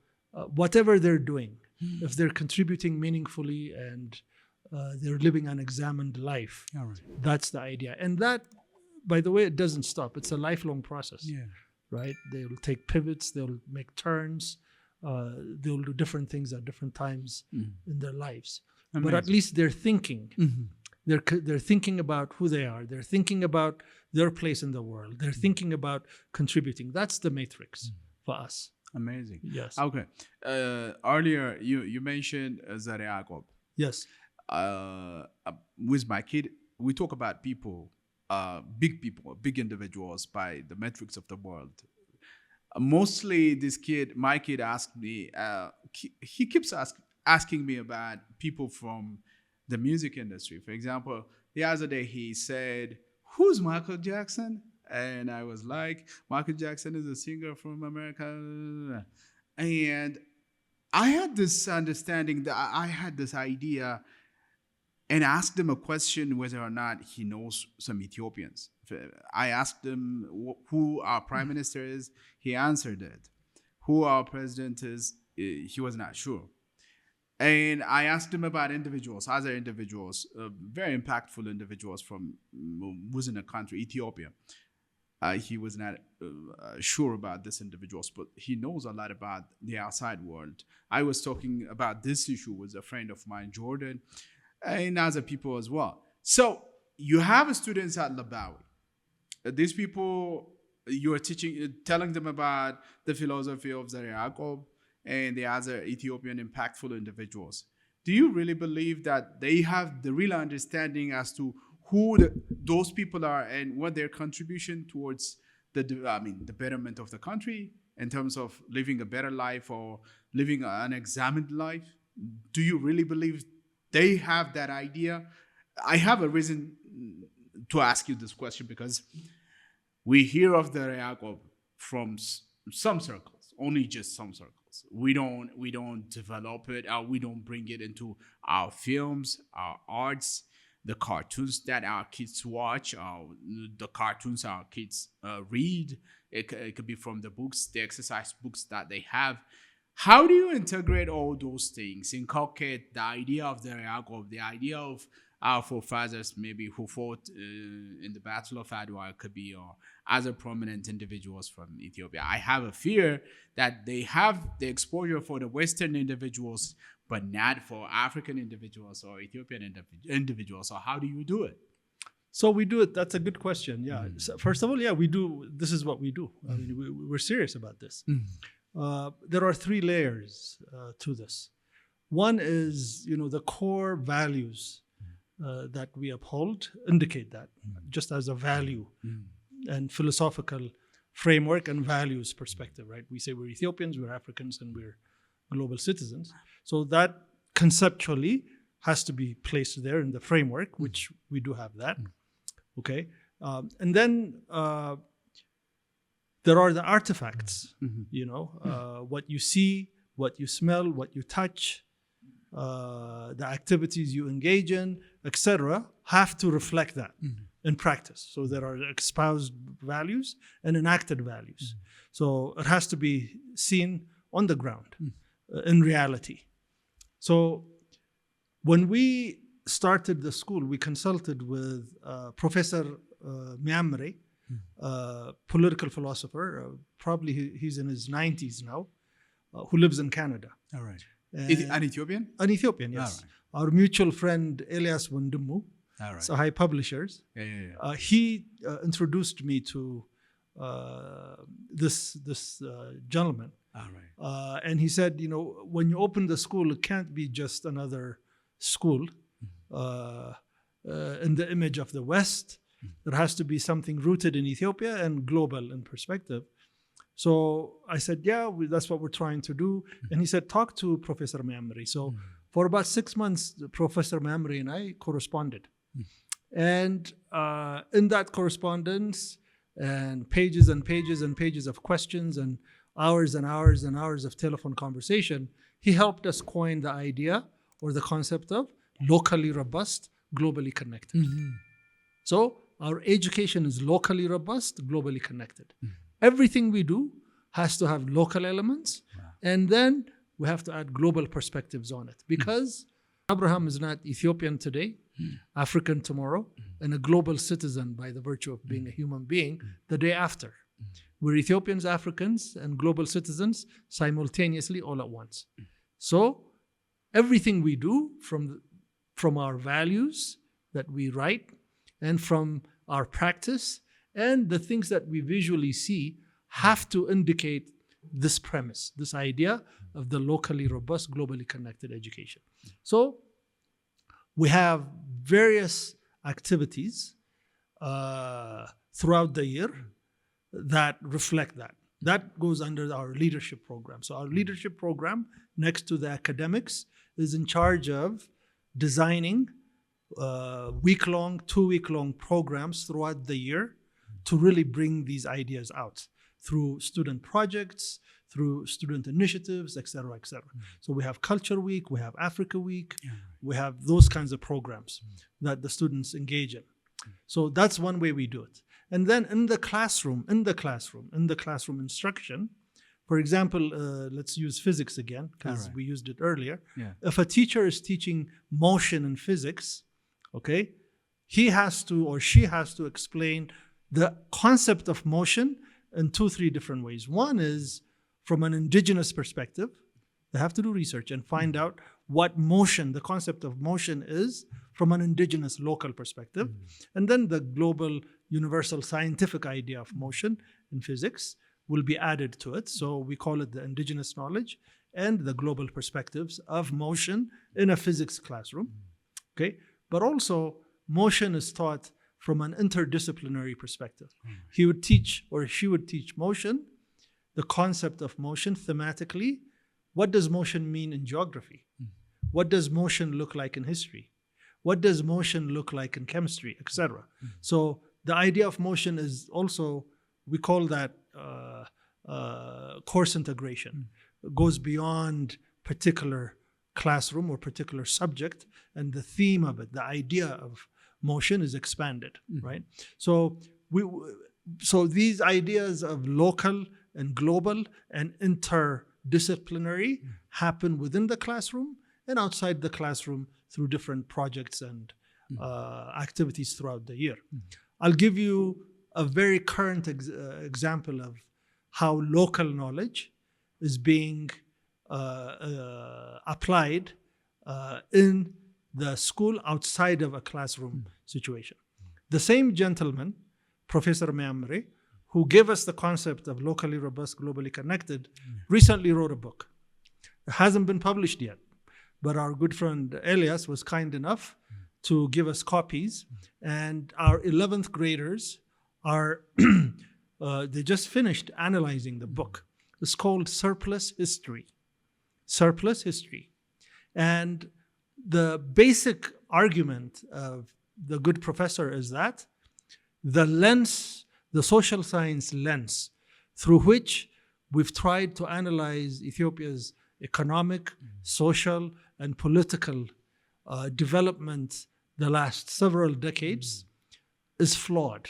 whatever they're doing, if they're contributing meaningfully and they're living an examined life, that's the idea. And that, by the way, it doesn't stop. It's a lifelong process, right? They'll take pivots, they'll make turns, they'll do different things at different times in their lives. Amazing. But at least they're thinking. They're thinking about who they are. They're thinking about their place in the world. They're thinking about contributing. That's the matrix for us. Amazing. Yes. Okay. Earlier, you mentioned Zara Yacob. Yes. With my kid, we talk about people, big individuals by the metrics of the world. Mostly my kid asked me, he keeps asking me about people from the music industry. For example, the other day he said, "Who's Michael Jackson?" And I was like, "Michael Jackson is a singer from America." And I had this understanding, that I had this idea, and asked him a question whether or not he knows some Ethiopians. I asked him who our prime minister is. He answered it. Who our president is, he was not sure. And I asked him about other individuals, very impactful individuals from within a country, Ethiopia. He was not sure about this individuals, but he knows a lot about the outside world. I was talking about this issue with a friend of mine, Jordan, and other people as well. So you have students at Lebawi. These people, you are telling them about the philosophy of Zara Yacob and the other Ethiopian impactful individuals. do you really believe that they have the real understanding as to who those people are and what their contribution towards the betterment of the country in terms of living a better life or living an examined life? Do you really believe they have that idea? I have a reason to ask you this question because we hear of the Yacob from some circles, only just some circles. We don't develop it, we don't bring it into our films, our arts, the cartoons that our kids watch, the cartoons our kids read. It could be from the books, the exercise books that they have. How do you integrate all those things, inculcate the idea of the Yacob, the idea of our forefathers maybe who fought in the Battle of Adwa, it could be, or other prominent individuals from Ethiopia? I have a fear that they have the exposure for the Western individuals, but not for African individuals or Ethiopian individuals. So how do you do it? So we do it. That's a good question. Yeah. So first of all, we do. This is what we do. I mean, we're serious about this. There are three layers to this. One is, the core values that we uphold indicate that, just as a value and philosophical framework and values perspective, right? We say we're Ethiopians, we're Africans, and we're global citizens. So that conceptually has to be placed there in the framework, which we do have that. Okay. And then there are the artifacts, what you see, what you smell, what you touch, the activities you engage in, etc., have to reflect that in practice. So there are espoused values and enacted values. So it has to be seen on the ground, in reality. So when we started the school, we consulted with Professor Miamri, political philosopher, probably he's in his 90s now, who lives in Canada. All right. An Ethiopian? An Ethiopian, yes. Right. Our mutual friend Elias Wundumu, so High Publishers. He introduced me to this gentleman. All right. And he said, when you open the school, it can't be just another school in the image of the West. There has to be something rooted in Ethiopia and global in perspective. So I said, that's what we're trying to do. And he said, talk to Professor Miamri. So for about 6 months, Professor Miamri and I corresponded. And in that correspondence, and pages and pages and pages of questions and hours and hours and hours of telephone conversation, he helped us coin the idea or the concept of locally robust, globally connected. So our education is locally robust, globally connected. Everything we do has to have local elements, and then we have to add global perspectives on it, because Abraham is not Ethiopian today, African tomorrow, and a global citizen by the virtue of being a human being the day after. We're Ethiopians, Africans, and global citizens simultaneously all at once. So everything we do, from our values that we write, and from our practice, and the things that we visually see, have to indicate this premise, this idea of the locally robust, globally connected education. So we have various activities throughout the year that reflect that. That goes under our leadership program. So our leadership program, next to the academics, is in charge of designing week-long, 2-week-long programs throughout the year to really bring these ideas out through student projects, through student initiatives, et cetera, et cetera. So we have Culture Week, we have Africa Week, we have those kinds of programs that the students engage in. So that's one way we do it. And then in the classroom instruction, for example, let's use physics again, because we used it earlier. If a teacher is teaching motion in physics, okay, he has to or she has to explain the concept of motion in 2-3 different ways. One is from an indigenous perspective. They have to do research and find out what motion, the concept of motion is from an indigenous local perspective. And then the global universal scientific idea of motion in physics will be added to it. So we call it the indigenous knowledge and the global perspectives of motion in a physics classroom. Okay, but also motion is taught from an interdisciplinary perspective. He would teach, or she would teach, motion, the concept of motion thematically. What does motion mean in geography? What does motion look like in history? What does motion look like in chemistry, etc.? So the idea of motion is also, we call that course integration. It goes beyond particular classroom or particular subject, and the theme of it, the idea of motion, is expanded, right? So these ideas of local and global and interdisciplinary happen within the classroom and outside the classroom through different projects and activities throughout the year. I'll give you a very current example of how local knowledge is being applied in the school outside of a classroom situation. The same gentleman, Professor Meamri, who gave us the concept of locally robust, globally connected, recently wrote a book. It hasn't been published yet, but our good friend Elias was kind enough to give us copies, and our 11th graders are, they just finished analyzing the book. It's called Surplus History. Surplus History. And the basic argument of the good professor is that the lens, the social science lens, through which we've tried to analyze Ethiopia's economic, social, and political development the last several decades is flawed,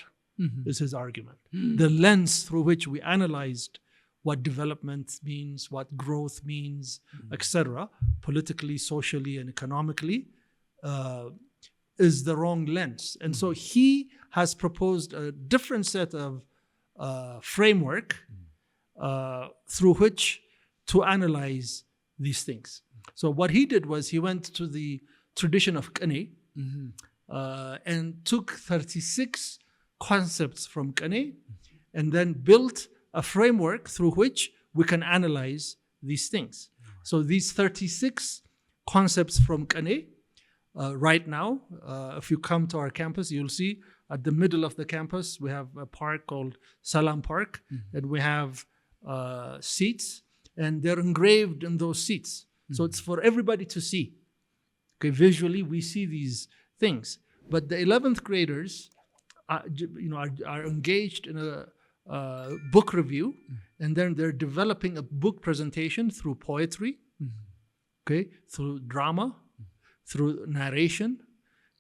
is his argument. The lens through which we analyzed what development means, what growth means, etc., politically, socially, and economically, is the wrong lens. And so he has proposed a different set of framework through which to analyze these things. So what he did was he went to the tradition of Kene and took 36 concepts from Kene and then built a framework through which we can analyze these things. So these 36 concepts from Kene, right now, if you come to our campus, you'll see at the middle of the campus, we have a park called Salam Park, and we have seats, and they're engraved in those seats. So it's for everybody to see. Okay, visually, we see these things. But the 11th graders are engaged in a book review, and then they're developing a book presentation through poetry, okay, through drama, through narration,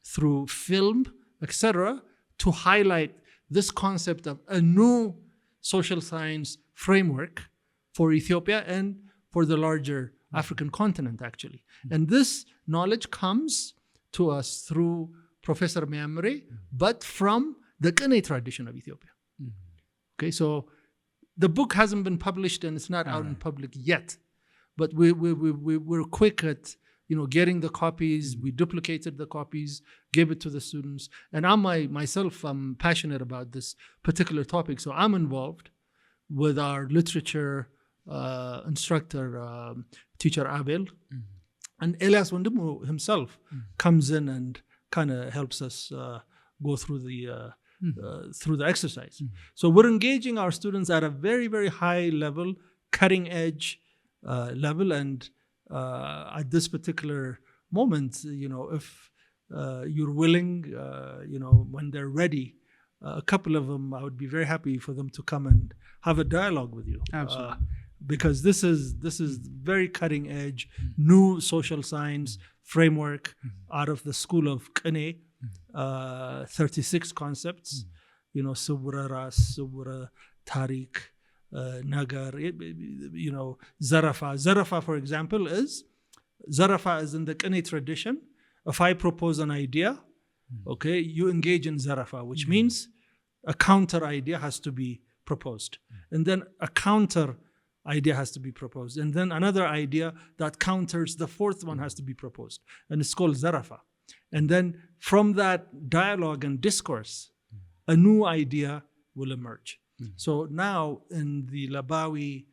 through film, etc., to highlight this concept of a new social science framework for Ethiopia and for the larger African continent, actually. And this knowledge comes to us through Professor Meamri, but from the Kene tradition of Ethiopia. Okay, so the book hasn't been published and it's not out in public yet, but we're quick at getting the copies. We duplicated the copies, gave it to the students, and I'm passionate about this particular topic, so I'm involved with our literature instructor, teacher Abel, and Elias Wondimu himself comes in and kind of helps us go through the exercise. So we're engaging our students at a very, very high level, cutting edge level, and at this particular moment, if you're willing, when they're ready, a couple of them, I would be very happy for them to come and have a dialogue with you. Absolutely. Because this is very cutting edge, new social science framework out of the school of Kene, 36 concepts, Subra Ras, Subra Tariq, Nagar, Zarafa. Zarafa, for example, is in the Kene tradition. If I propose an idea, okay, you engage in Zarafa, which means a counter idea has to be proposed. And then a counter idea has to be proposed. And then another idea that counters the fourth one has to be proposed. And it's called Zarafa. And then from that dialogue and discourse, a new idea will emerge. So now in the Lebawi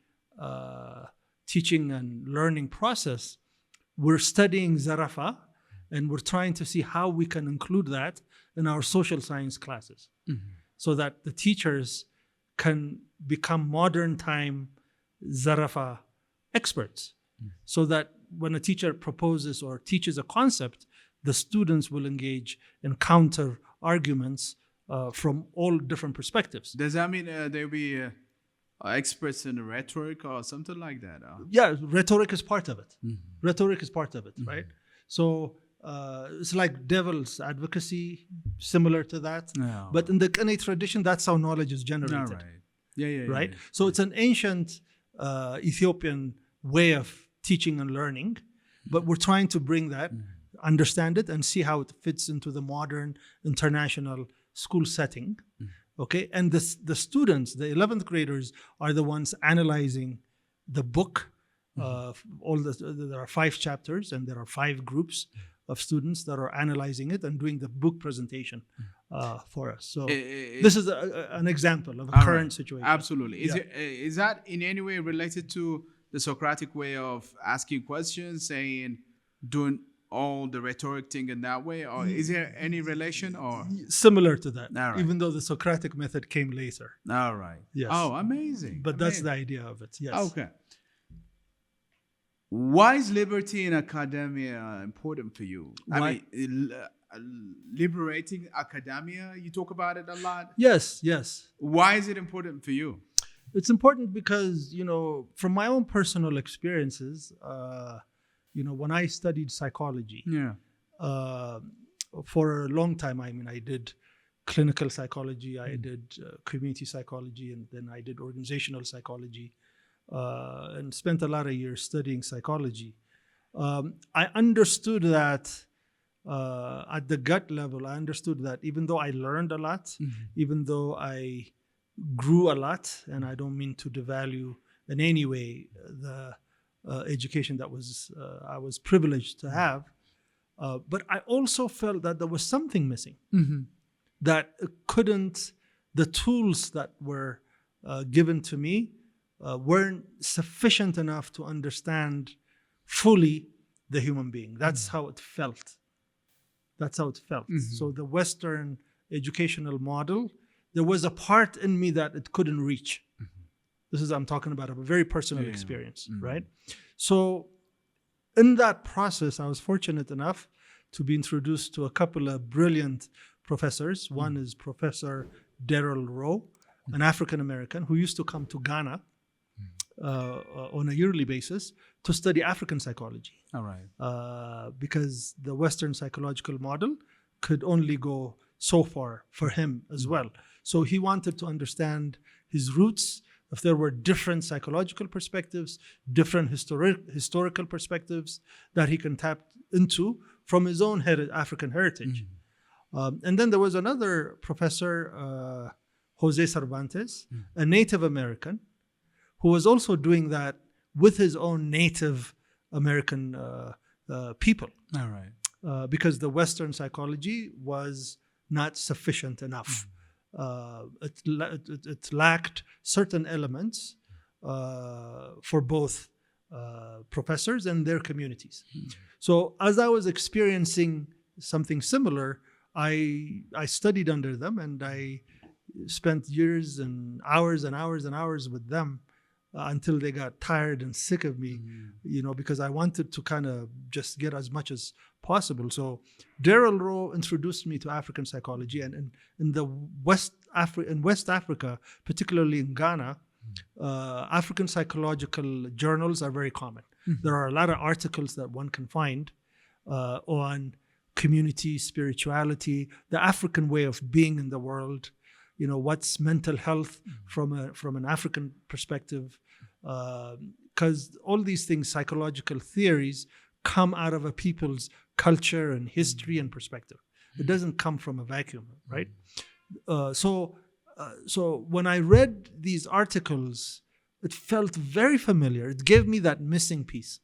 teaching and learning process, we're studying Zarafa, and we're trying to see how we can include that in our social science classes, so that the teachers can become modern time Zarafa experts, so that when a teacher proposes or teaches a concept, the students will engage in counter arguments from all different perspectives. Does that mean they'll be experts in rhetoric or something like that? Yeah, rhetoric is part of it. Rhetoric is part of it, right? So it's like devil's advocacy, similar to that. No. But in the Kene tradition, that's how knowledge is generated. All right. Yeah. Right? So it's an ancient Ethiopian way of teaching and learning, but we're trying to bring that, understand it, and see how it fits into the modern international school setting. Okay, and the students, the 11th graders, are the ones analyzing the book. There are 5 chapters, and there are 5 groups of students that are analyzing it and doing the book presentation for us. So this is an example of a current situation. Absolutely. Is that in any way related to the Socratic way of asking questions, doing all the rhetoric thing in that way, or is there any relation? Or similar to that, right. Even though the Socratic method came later. All right. Yes. Oh, amazing. But that's the idea of it. Yes. Okay. Why is liberty in academia important for you? Why? I mean, liberating academia, you talk about it a lot. Yes. Why is it important for you? It's important because, from my own personal experiences, when I studied psychology, for a long time, I did clinical psychology, I did community psychology, and then I did organizational psychology, and spent a lot of years studying psychology. I understood that at the gut level, I understood that even though I learned a lot, even though I grew a lot, and I don't mean to devalue in any way the education that I was privileged to have, but I also felt that there was something missing, that the tools that were given to me weren't sufficient enough to understand fully the human being. That's how it felt. So the Western educational model, there was a part in me that it couldn't reach. I'm talking about a very personal experience, right? So in that process, I was fortunate enough to be introduced to a couple of brilliant professors. One is Professor Daryl Rowe, an African-American who used to come to Ghana on a yearly basis to study African psychology. All right. Because the Western psychological model could only go so far for him as well. So he wanted to understand his roots, if there were different psychological perspectives, different historical perspectives that he can tap into from his own African heritage. And then there was another professor, Jose Cervantes, a Native American, who was also doing that with his own Native American people. All right. Because the Western psychology was not sufficient enough. It lacked certain elements for both professors and their communities. So as I was experiencing something similar, I studied under them, and I spent years and hours with them until they got tired and sick of me, because I wanted to kind of just get as much as possible. So Daryl Rowe introduced me to African psychology, and in West Africa, particularly in Ghana, African psychological journals are very common. There are a lot of articles that one can find on community, spirituality, the African way of being in the world. What's mental health from an African perspective, because all these things, psychological theories, come out of a people's culture and history and perspective. It doesn't come from a vacuum, right? So when I read these articles, it felt very familiar. It gave me that missing piece.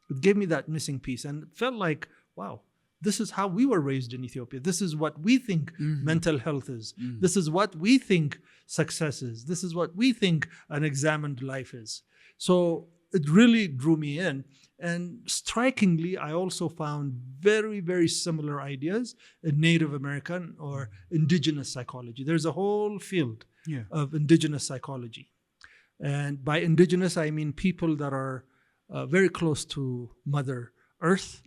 And it felt like, wow, this is how we were raised in Ethiopia. This is what we think mental health is. This is what we think success is. This is what we think an examined life is. So it really drew me in. And strikingly, I also found very, very similar ideas in Native American or indigenous psychology. There's a whole field of indigenous psychology. And by indigenous, I mean people that are very close to Mother Earth,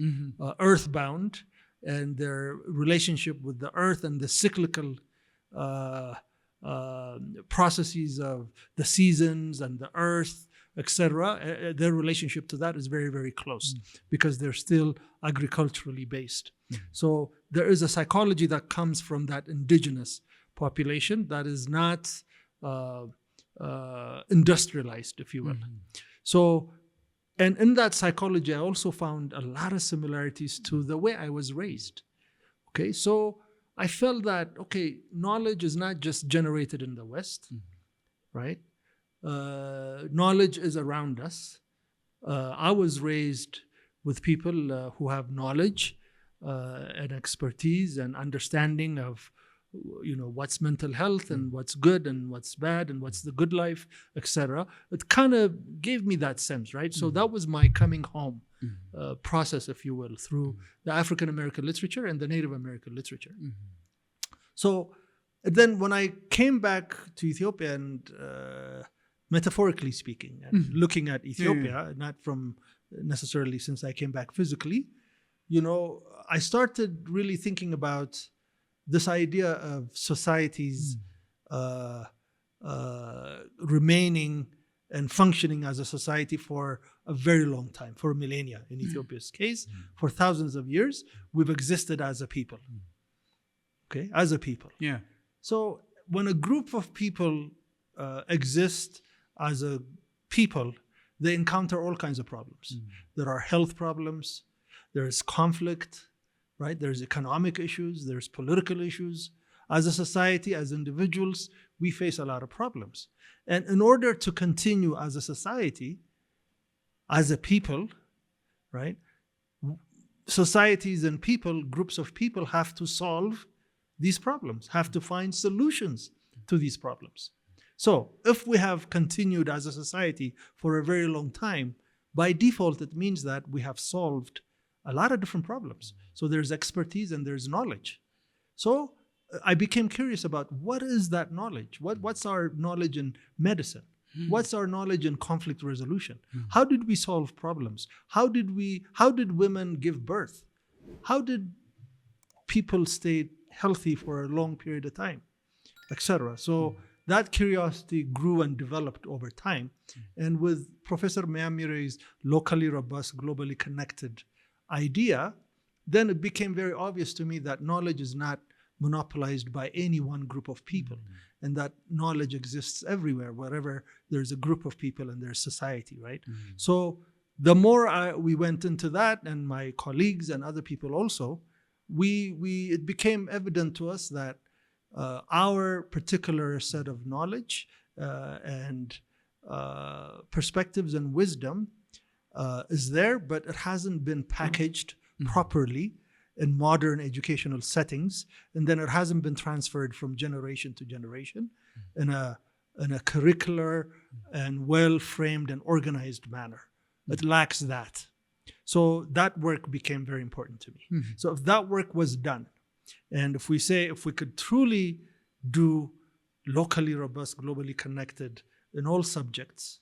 earthbound, and their relationship with the earth and the cyclical processes of the seasons and the earth, etc. Their relationship to that is very, very close because they're still agriculturally based. So there is a psychology that comes from that indigenous population that is not industrialized, if you will. So, and in that psychology, I also found a lot of similarities to the way I was raised. Okay, so I felt that, okay, knowledge is not just generated in the West, right? Knowledge is around us. I was raised with people who have knowledge and expertise and understanding of, what's mental health and what's good and what's bad and what's the good life, etc. It kind of gave me that sense, right? So that was my coming home process, if you will, through the African American literature and the Native American literature. So then when I came back to Ethiopia and metaphorically speaking, and looking at Ethiopia, not from necessarily since I came back physically, I started really thinking about this idea of societies remaining and functioning as a society for a very long time, for millennia. In Ethiopia's case, for thousands of years, we've existed as a people. Okay, as a people. Yeah. So when a group of people exist as a people, they encounter all kinds of problems. There are health problems, there is conflict, right? There's economic issues, there's political issues. As a society, as individuals, we face a lot of problems. And in order to continue as a society, as a people, right? Societies and people, groups of people have to solve these problems, have to find solutions to these problems. So if we have continued as a society for a very long time, by default, it means that we have solved a lot of different problems. So there's expertise and there's knowledge. So I became curious about what is that knowledge? What's our knowledge in medicine? What's our knowledge in conflict resolution? How did we solve problems? How did women give birth? How did people stay healthy for a long period of time, etc.? So that curiosity grew and developed over time. And with Professor Meamire's locally robust, globally connected idea, then it became very obvious to me that knowledge is not monopolized by any one group of people, and that knowledge exists everywhere, wherever there's a group of people and there's society, right? So the more we went into that, and my colleagues and other people also, it became evident to us that our particular set of knowledge and perspectives and wisdom is there, but it hasn't been packaged properly in modern educational settings, and then it hasn't been transferred from generation to generation in a curricular and well-framed and organized manner. It lacks that. So that work became very important to me. So if that work was done, and if we could truly do locally robust, globally connected in all subjects,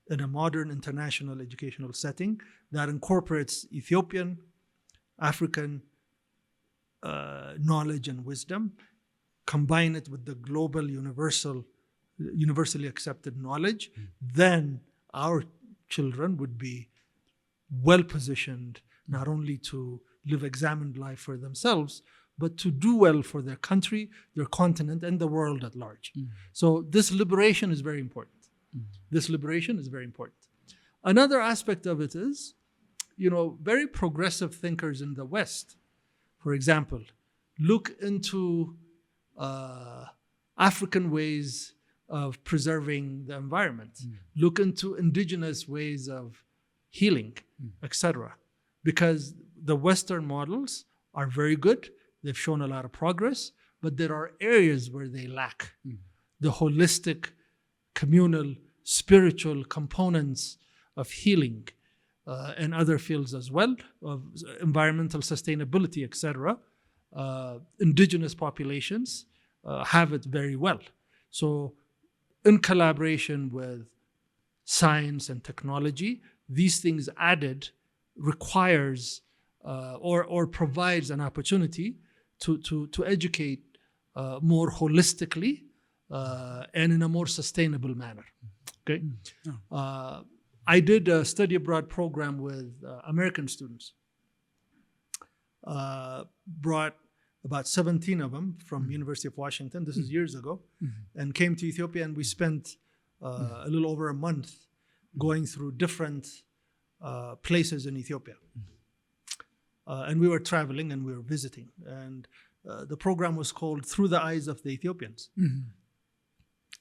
in a modern international educational setting that incorporates Ethiopian, African knowledge and wisdom, combine it with the global, universally accepted knowledge, then our children would be well positioned not only to live examined life for themselves, but to do well for their country, their continent, and the world at large. So this liberation is very important. This liberation is very important. Another aspect of it is, very progressive thinkers in the West, for example, look into African ways of preserving the environment, look into indigenous ways of healing, etc. Because the Western models are very good. They've shown a lot of progress, but there are areas where they lack the holistic, communal, spiritual components of healing and other fields as well, of environmental sustainability, etc. Indigenous populations have it very well. So in collaboration with science and technology, these things added requires or provides an opportunity to educate more holistically and in a more sustainable manner. Okay, I did a study abroad program with American students. Brought about 17 of them from University of Washington. This is years ago, and came to Ethiopia, and we spent a little over a month going through different places in Ethiopia. And we were traveling and we were visiting, and the program was called Through the Eyes of the Ethiopians.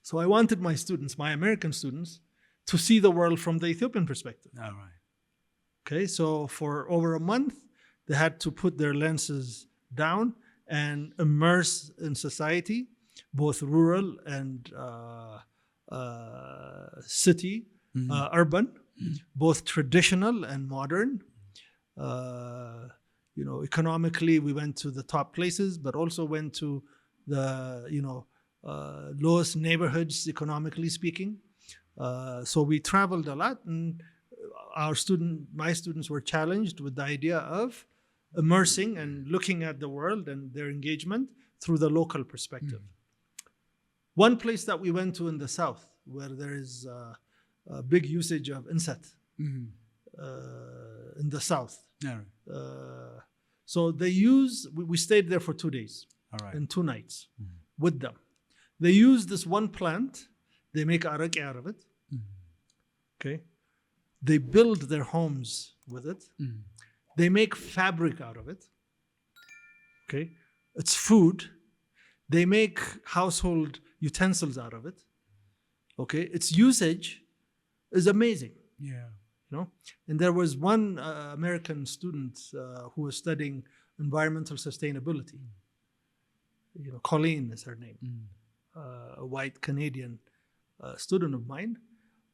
So I wanted my students, my American students, to see the world from the Ethiopian perspective. All right. Okay, so for over a month, they had to put their lenses down and immerse in society, both rural and city, urban, both traditional and modern. Economically, we went to the top places, but also went to the lowest neighborhoods, economically speaking. So we traveled a lot, and my students were challenged with the idea of immersing and looking at the world and their engagement through the local perspective. One place that we went to in the south, where there is a big usage of inset in the south. So we stayed there for 2 days and 2 nights with them. They use this one plant, they make araki out of it. Okay. They build their homes with it. They make fabric out of it. Okay. It's food. They make household utensils out of it. Okay. Its usage is amazing. And there was one American student who was studying environmental sustainability. Colleen is her name. A white Canadian student of mine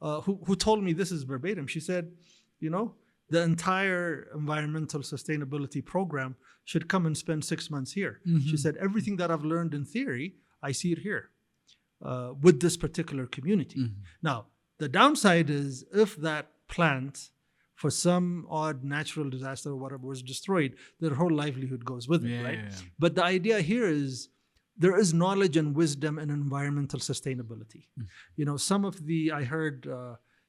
who told me, this is verbatim. She said, the entire environmental sustainability program should come and spend 6 months here. She said, everything that I've learned in theory, I see it here with this particular community. Now, the downside is if that plant, for some odd natural disaster or whatever, was destroyed, their whole livelihood goes with it, right? But the idea here is there is knowledge and wisdom in environmental sustainability. Some of I heard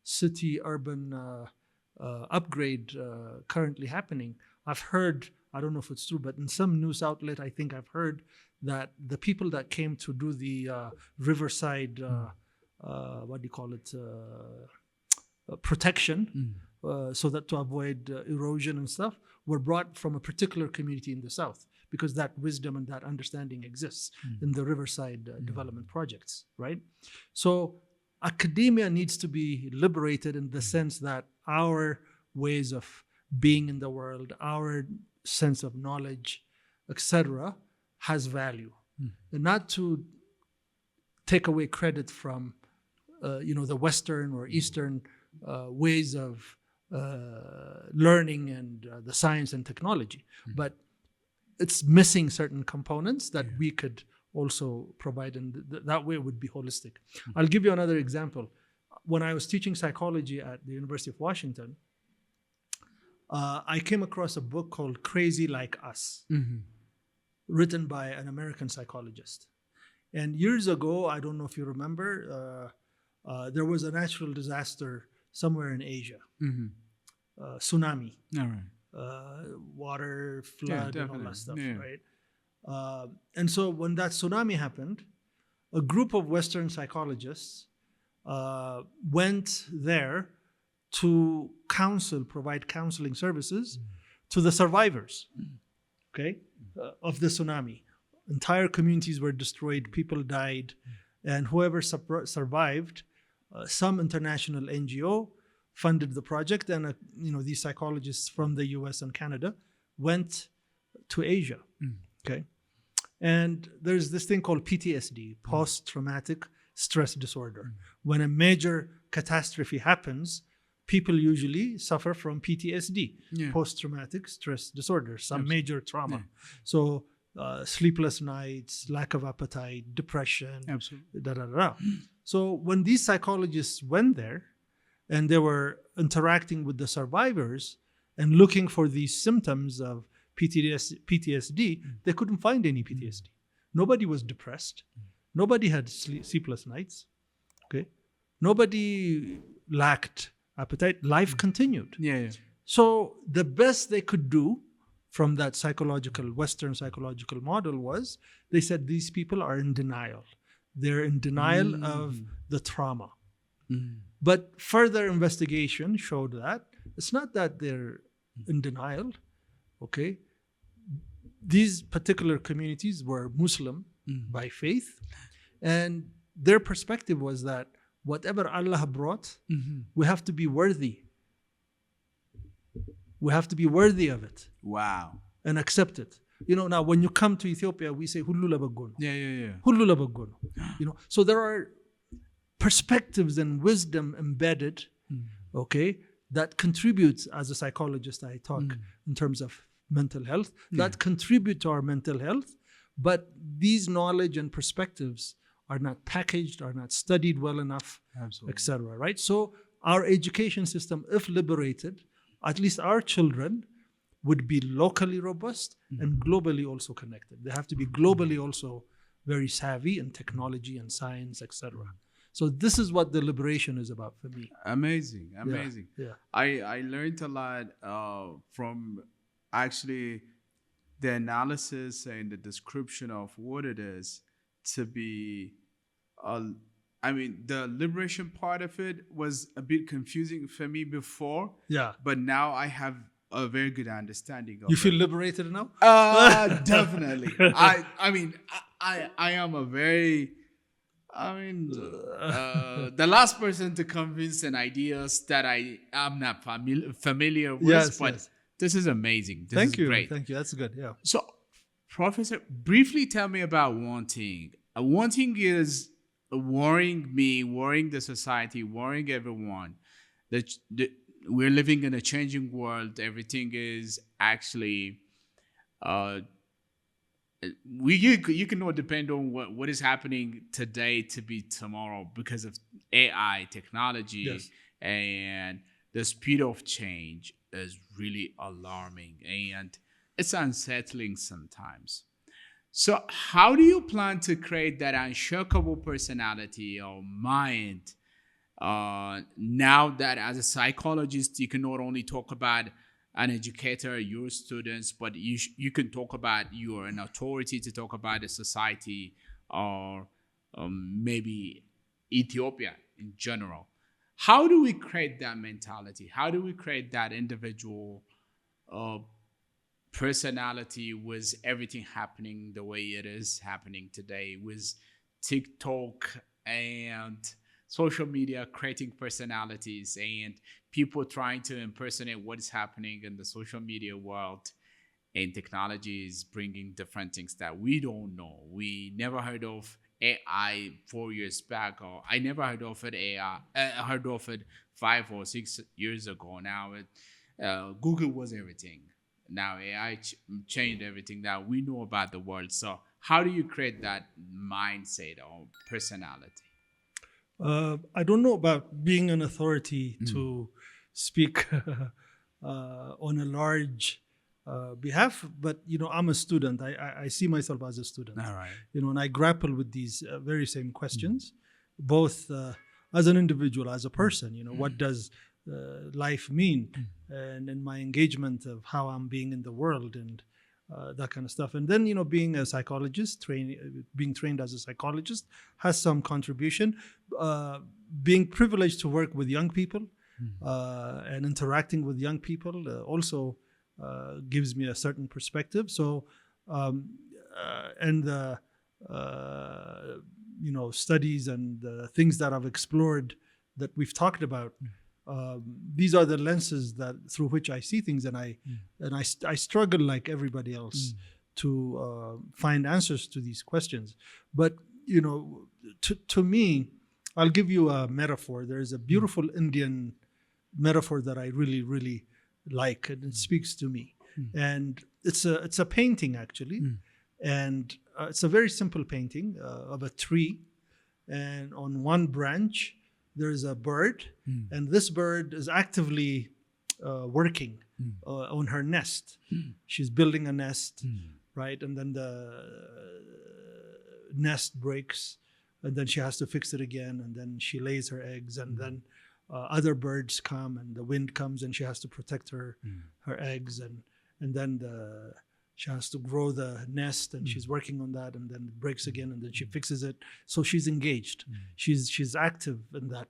city urban upgrade currently happening. I've heard, I don't know if it's true, but in some news outlet, I think I've heard that the people that came to do the riverside, protection, so that to avoid erosion and stuff, were brought from a particular community in the south, because that wisdom and that understanding exists in the riverside development projects, right? So academia needs to be liberated in the sense that our ways of being in the world, our sense of knowledge, etc., has value, and not to take away credit from the Western or Eastern ways of learning and the science and technology, but it's missing certain components that we could also provide, and that way it would be holistic. I'll give you another example. When I was teaching psychology at the University of Washington, I came across a book called Crazy Like Us, written by an American psychologist. And years ago, I don't know if you remember, there was a natural disaster somewhere in Asia, tsunami. Water, flood, and all that stuff, right? And so when that tsunami happened, a group of Western psychologists went there to provide counseling services to the survivors, of the tsunami. Entire communities were destroyed, people died, and whoever survived, some international NGO funded the project, and these psychologists from the US and Canada went to Asia. And there's this thing called PTSD, post-traumatic stress disorder. When a major catastrophe happens, people usually suffer from PTSD, Yeah. post-traumatic stress disorder, some Absolutely. major trauma. Yeah. So sleepless nights, lack of appetite, depression, Absolutely. da da da. So when these psychologists went there and they were interacting with the survivors and looking for these symptoms of PTSD, they couldn't find any PTSD. Nobody was depressed. Nobody had sleepless nights. Okay, nobody lacked appetite. Life continued. Yeah. So the best they could do from that Western psychological model was they said these people are in denial. They're in denial of the trauma. But further investigation showed that it's not that they're in denial. Okay, these particular communities were Muslim by faith, and their perspective was that whatever Allah brought, we have to be worthy. We have to be worthy of it Wow. and accept it. Now when you come to Ethiopia, we say Hullu labaggono. Yeah. Hullu labaggono. So there are perspectives and wisdom embedded, okay, that contributes. As a psychologist, I talk in terms of mental health, that contribute to our mental health. But these knowledge and perspectives are not packaged, are not studied well enough, etc. Right? So our education system, if liberated, at least our children would be locally robust and globally also connected. They have to be globally also very savvy in technology and science, etc. So this is what the liberation is about for me. Amazing. Yeah. I learned a lot from actually the analysis and the description of what it is to be the liberation part of it was a bit confusing for me before. Yeah. But now I have a very good understanding of You it. feel liberated now? Definitely. I am a very the last person to convince an ideas that I am not familiar with, but this is amazing. This is great. Thank you. That's good. Yeah. So, Professor, briefly tell me about one thing. One thing is worrying me, worrying the society, worrying everyone. That we're living in a changing world. Everything is actually, you cannot depend on what is happening today to be tomorrow because of AI technology, and the speed of change is really alarming and it's unsettling sometimes. So how do you plan to create that unshakable personality or mind now that as a psychologist you can not only talk about an educator, your students, but you can talk about you are an authority to talk about the society or maybe Ethiopia in general. How do we create that mentality? How do we create that individual personality with everything happening the way it is happening today, with TikTok and social media creating personalities and people trying to impersonate what is happening in the social media world, and technology is bringing different things that we don't know. We never heard of AI 4 years back, or I never heard of it. Heard of it 5 or 6 years ago. Now Google was everything. Now AI changed everything that we know about the world. So how do you create that mindset or personality? I don't know about being an authority to speak on a large behalf, but I'm a student. I see myself as a student. All right. And I grapple with these very same questions, both as an individual, as a person. What does life mean, and in my engagement of how I'm being in the world and that kind of stuff. And then being a psychologist, being trained as a psychologist has some contribution. Being privileged to work with young people and interacting with young people also gives me a certain perspective. So and the studies and the things that I've explored that we've talked about, these are the lenses that through which I see things, and I struggle like everybody else to find answers to these questions. But to me, I'll give you a metaphor. There's a beautiful Indian metaphor that I really, really like, and it speaks to me. And it's a painting actually, and it's a very simple painting of a tree, and on one branch there's a bird, and this bird is actively working on her nest. She's building a nest, right? And then the nest breaks, and then she has to fix it again, and then she lays her eggs, and then other birds come, and the wind comes, and she has to protect her eggs, and then she has to grow the nest, and she's working on that, and then it breaks again, and then she fixes it. So she's engaged. She's active in that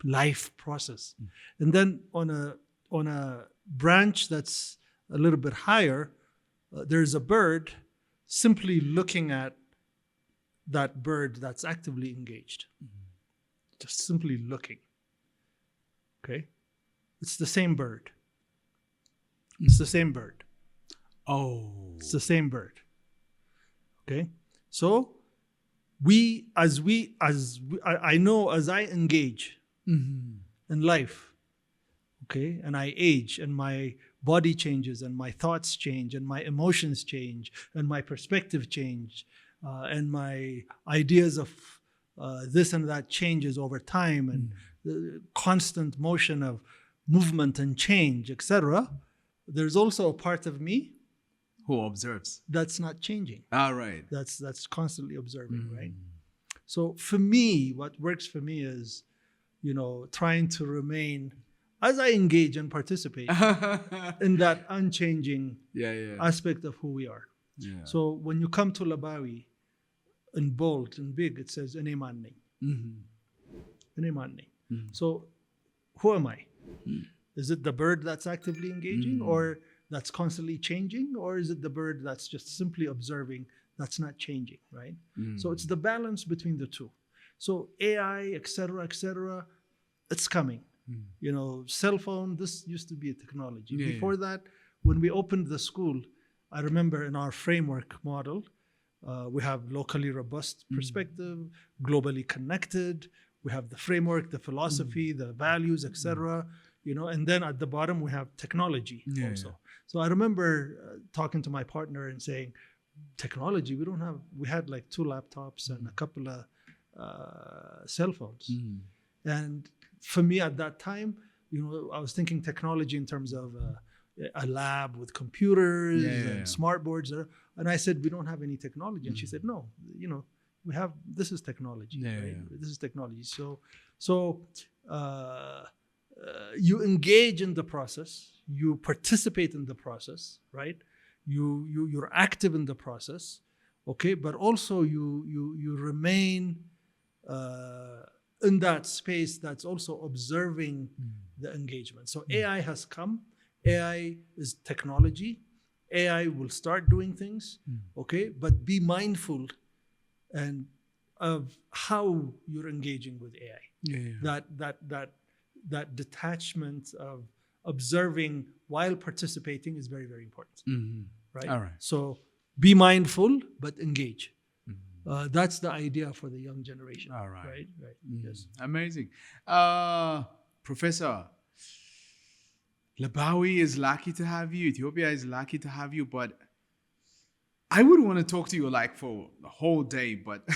life process. And then on a branch that's a little bit higher, there's a bird simply looking at that bird that's actively engaged. Just simply looking. Okay? It's the same bird. It's the same bird. Oh. It's the same bird. Okay? So I know as I engage in life, okay, and I age, and my body changes, and my thoughts change, and my emotions change, and my perspective change, and my ideas of this and that changes over time, and the constant motion of movement and change, etc. There's also a part of me who observes that's not changing. All right. That's constantly observing, right? So for me, what works for me is, trying to remain, as I engage and participate in that unchanging aspect of who we are. Yeah. So when you come to Lebawi, in bold and big, it says Ene Manni. Ene Manni. So who am I? Is it the bird that's actively engaging, or that's constantly changing, or is it the bird that's just simply observing, that's not changing, right? So it's the balance between the two. So AI, et cetera, it's coming. Cell phone, this used to be a technology. Before that, when we opened the school, I remember in our framework model, we have locally robust perspective, globally connected. We have the framework, the philosophy, the values, etc. And then at the bottom we have technology also. Yeah. So I remember talking to my partner and saying, technology, we had like 2 laptops and a couple of cell phones. And for me at that time, I was thinking technology in terms of a lab with computers and smart boards. And I said, we don't have any technology. And she said, no, this is technology, right? This is technology. So you engage in the process, you participate in the process, right? You're active in the process, okay? But also you remain in that space that's also observing the engagement. So AI has come. AI is technology. AI will start doing things, okay? But be mindful and of how you're engaging with AI. That detachment of observing while participating is very, very important, right? All right. So be mindful, but engage. That's the idea for the young generation. All right. Right. Yes. Amazing. Professor, Lebawi is lucky to have you. Ethiopia is lucky to have you. But I would want to talk to you like for the whole day, but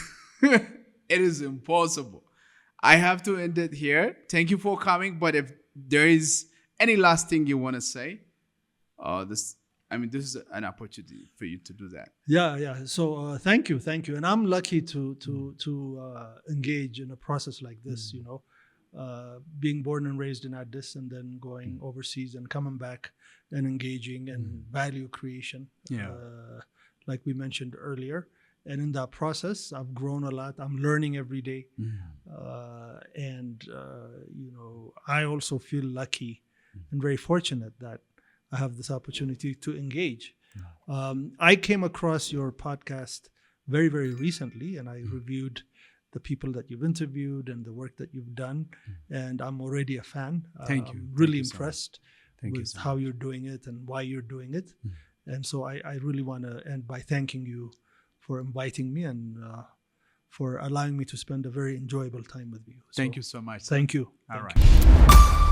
it is impossible. I have to end it here. Thank you for coming. But if there is any last thing you want to say, this is an opportunity for you to do that. Yeah. So thank you, and I'm lucky to engage in a process like this. Being born and raised in Addis, and then going overseas and coming back and engaging in value creation, like we mentioned earlier. And in that process, I've grown a lot. I'm learning every day, and I also feel lucky and very fortunate that I have this opportunity to engage. I came across your podcast very, very recently, and I reviewed the people that you've interviewed and the work that you've done, and I'm already a fan. Thank you. I'm really Thank you impressed with how you're doing it and why you're doing it. And so I really want to end by thanking you for inviting me and for allowing me to spend a very enjoyable time with you. Thank you so much. Thank you. All right.